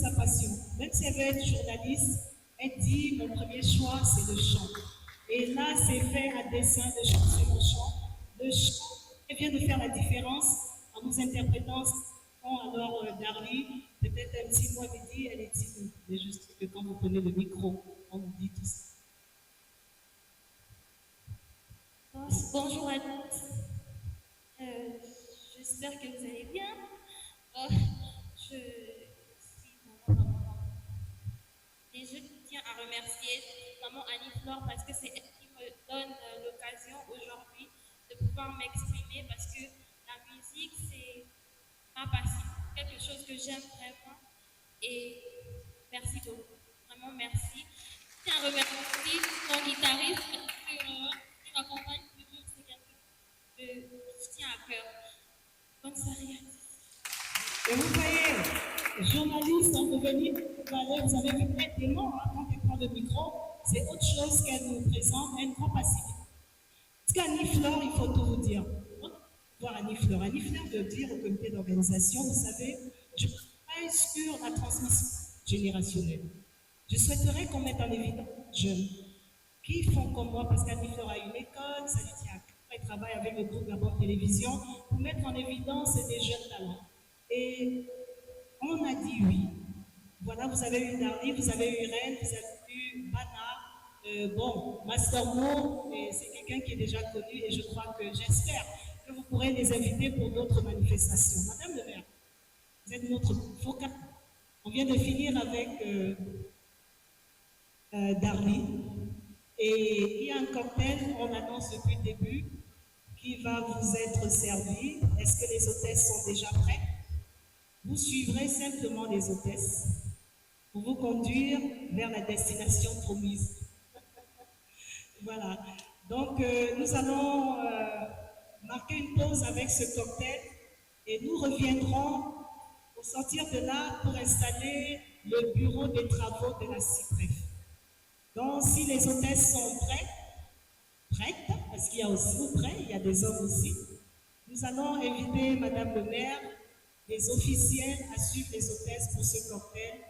sa passion. Même si elle veut être journaliste, elle dit mon premier choix, c'est le chant. Et là, c'est fait à dessein de chanter mon chant. Le chant, elle vient de faire la différence en nous interprétant. Alors, Darly, peut-être un petit mot avait dit, elle est timide. Mais juste que quand vous prenez le micro, on vous dit tout ça. Bonjour à tous. J'espère que vous allez bien. Je suis maman. Et je tiens à remercier maman Annie-Flore parce que c'est elle qui me donne l'occasion aujourd'hui de pouvoir m'exprimer parce que la musique, c'est ma passion, quelque chose que j'aime vraiment. Et merci beaucoup. Vraiment merci. Je tiens à remercier mon guitariste qui m'accompagne toujours. C'est quelqu'un que je tiens à cœur. Bonne soirée à tous. Et vous voyez, journaliste en devenir, vous avez vu tellement quand elle prend le micro, c'est autre chose qu'elle nous présente, elle est une grande passivité. Parce qu'Annie-Flore, il faut tout vous dire. Voir Annie-Flore. Annie-Flore veut dire au comité d'organisation, vous savez, je travaille sur la transmission générationnelle. Je souhaiterais qu'on mette en évidence les jeunes qui font comme moi, parce qu'Annie-Flore a une école, ça lui tient à cœur, elle travaille avec le groupe Gabon Télévision pour mettre en évidence des jeunes talents. Et on a dit oui. Voilà, vous avez eu Darly, vous avez eu Rennes, vous avez eu Bana, Master Mo, c'est quelqu'un qui est déjà connu et je crois que j'espère que vous pourrez les inviter pour d'autres manifestations. Madame le maire, vous êtes notre focal. On vient de finir avec Darly et il y a un cocktail, on annonce depuis le début, qui va vous être servi. Est-ce que les hôtesses sont déjà prêtes? Vous suivrez simplement les hôtesses pour vous conduire vers la destination promise. Voilà. Donc, nous allons marquer une pause avec ce cocktail et nous reviendrons au sortir de là pour installer le bureau des travaux de la CIPREF. Donc, si les hôtesses sont prêtes, parce qu'il y a aussi prêts, il y a des hommes aussi, nous allons inviter Madame le maire, les officiels à suivre les hôtesses pour ce cocktail.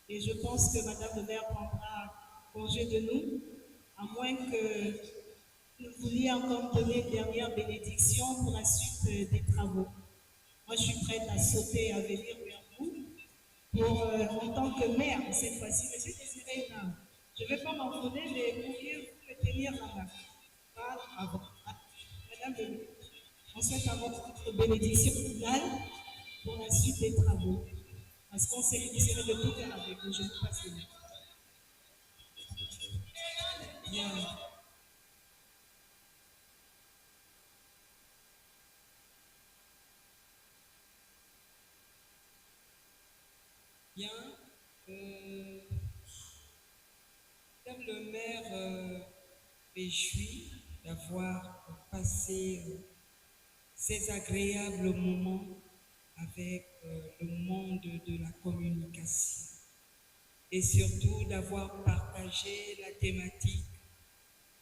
Et je pense que Madame le maire prendra congé de nous, à moins que vous vouliez encore donner une dernière bénédiction pour la suite des travaux. Moi, je suis prête à sauter et à venir vers vous pour, en tant que maire, cette fois-ci. Monsieur Désiré, je ne vais pas m'envoler, mais pourriez-vous me tenir la main? Madame le maire, on souhaite avoir votre bénédiction finale pour la suite des travaux. Parce qu'on s'est décidé de tout faire avec vous. Je ne vous passe le micro. Bien. Bien. Madame le maire réjouit d'avoir passé ces agréables moments avec le monde de la communication et surtout d'avoir partagé la thématique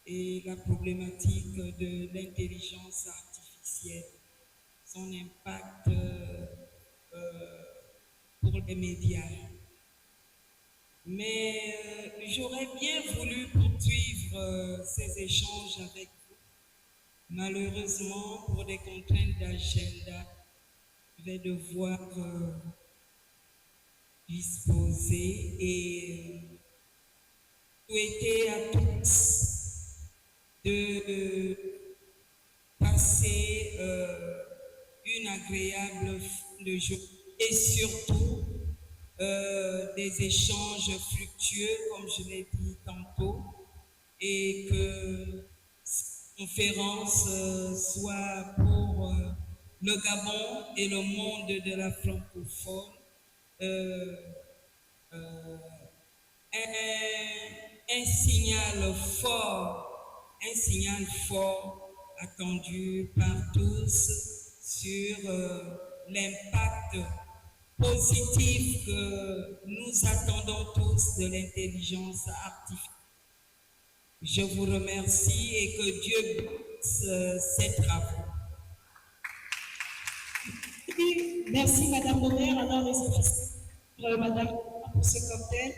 et la problématique de l'intelligence artificielle, son impact pour les médias. Mais j'aurais bien voulu poursuivre ces échanges avec vous. Malheureusement, pour des contraintes d'agenda, je vais devoir disposer et souhaiter à tous de passer une agréable fin de journée et surtout des échanges fructueux, comme je l'ai dit tantôt, et que cette conférence soit pour le Gabon et le monde de la francophone un signal fort attendu par tous sur l'impact positif que nous attendons tous de l'intelligence artificielle. Je vous remercie et que Dieu bénisse ces travaux. Merci Madame le maire. Alors les officiers, Madame pour ce cocktail,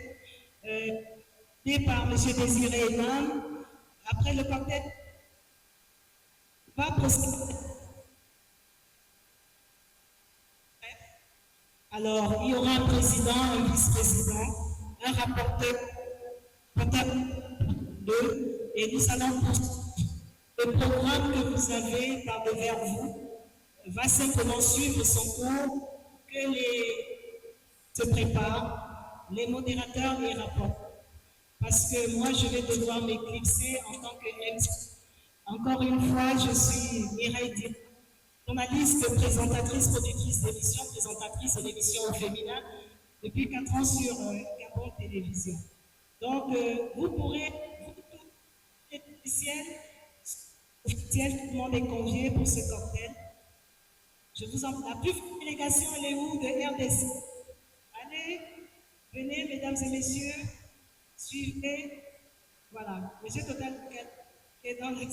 fait par M. Désiré Imam. Après le cocktail, va procéder. Alors, il y aura un président, un vice-président, un rapporteur, deux, et nous allons poursuivre. Le programme que vous avez par devers vous va simplement suivre son cours, que se préparent les modérateurs et rapporteurs. Parce que moi, je vais devoir m'éclipser en tant que MC. Encore une fois, je suis Mireille Di, journaliste, présentatrice, productrice d'émissions, présentatrice de l'émission au féminin depuis 4 ans sur Gabon Télévision. Donc, vous pourrez, vous tous les officiels, tout le monde est convié pour ce cocktail. Je vous en prie, la plus forte délégation, elle est où de RDC? Allez, venez, mesdames et messieurs, suivez. Voilà, monsieur Total qui est dans le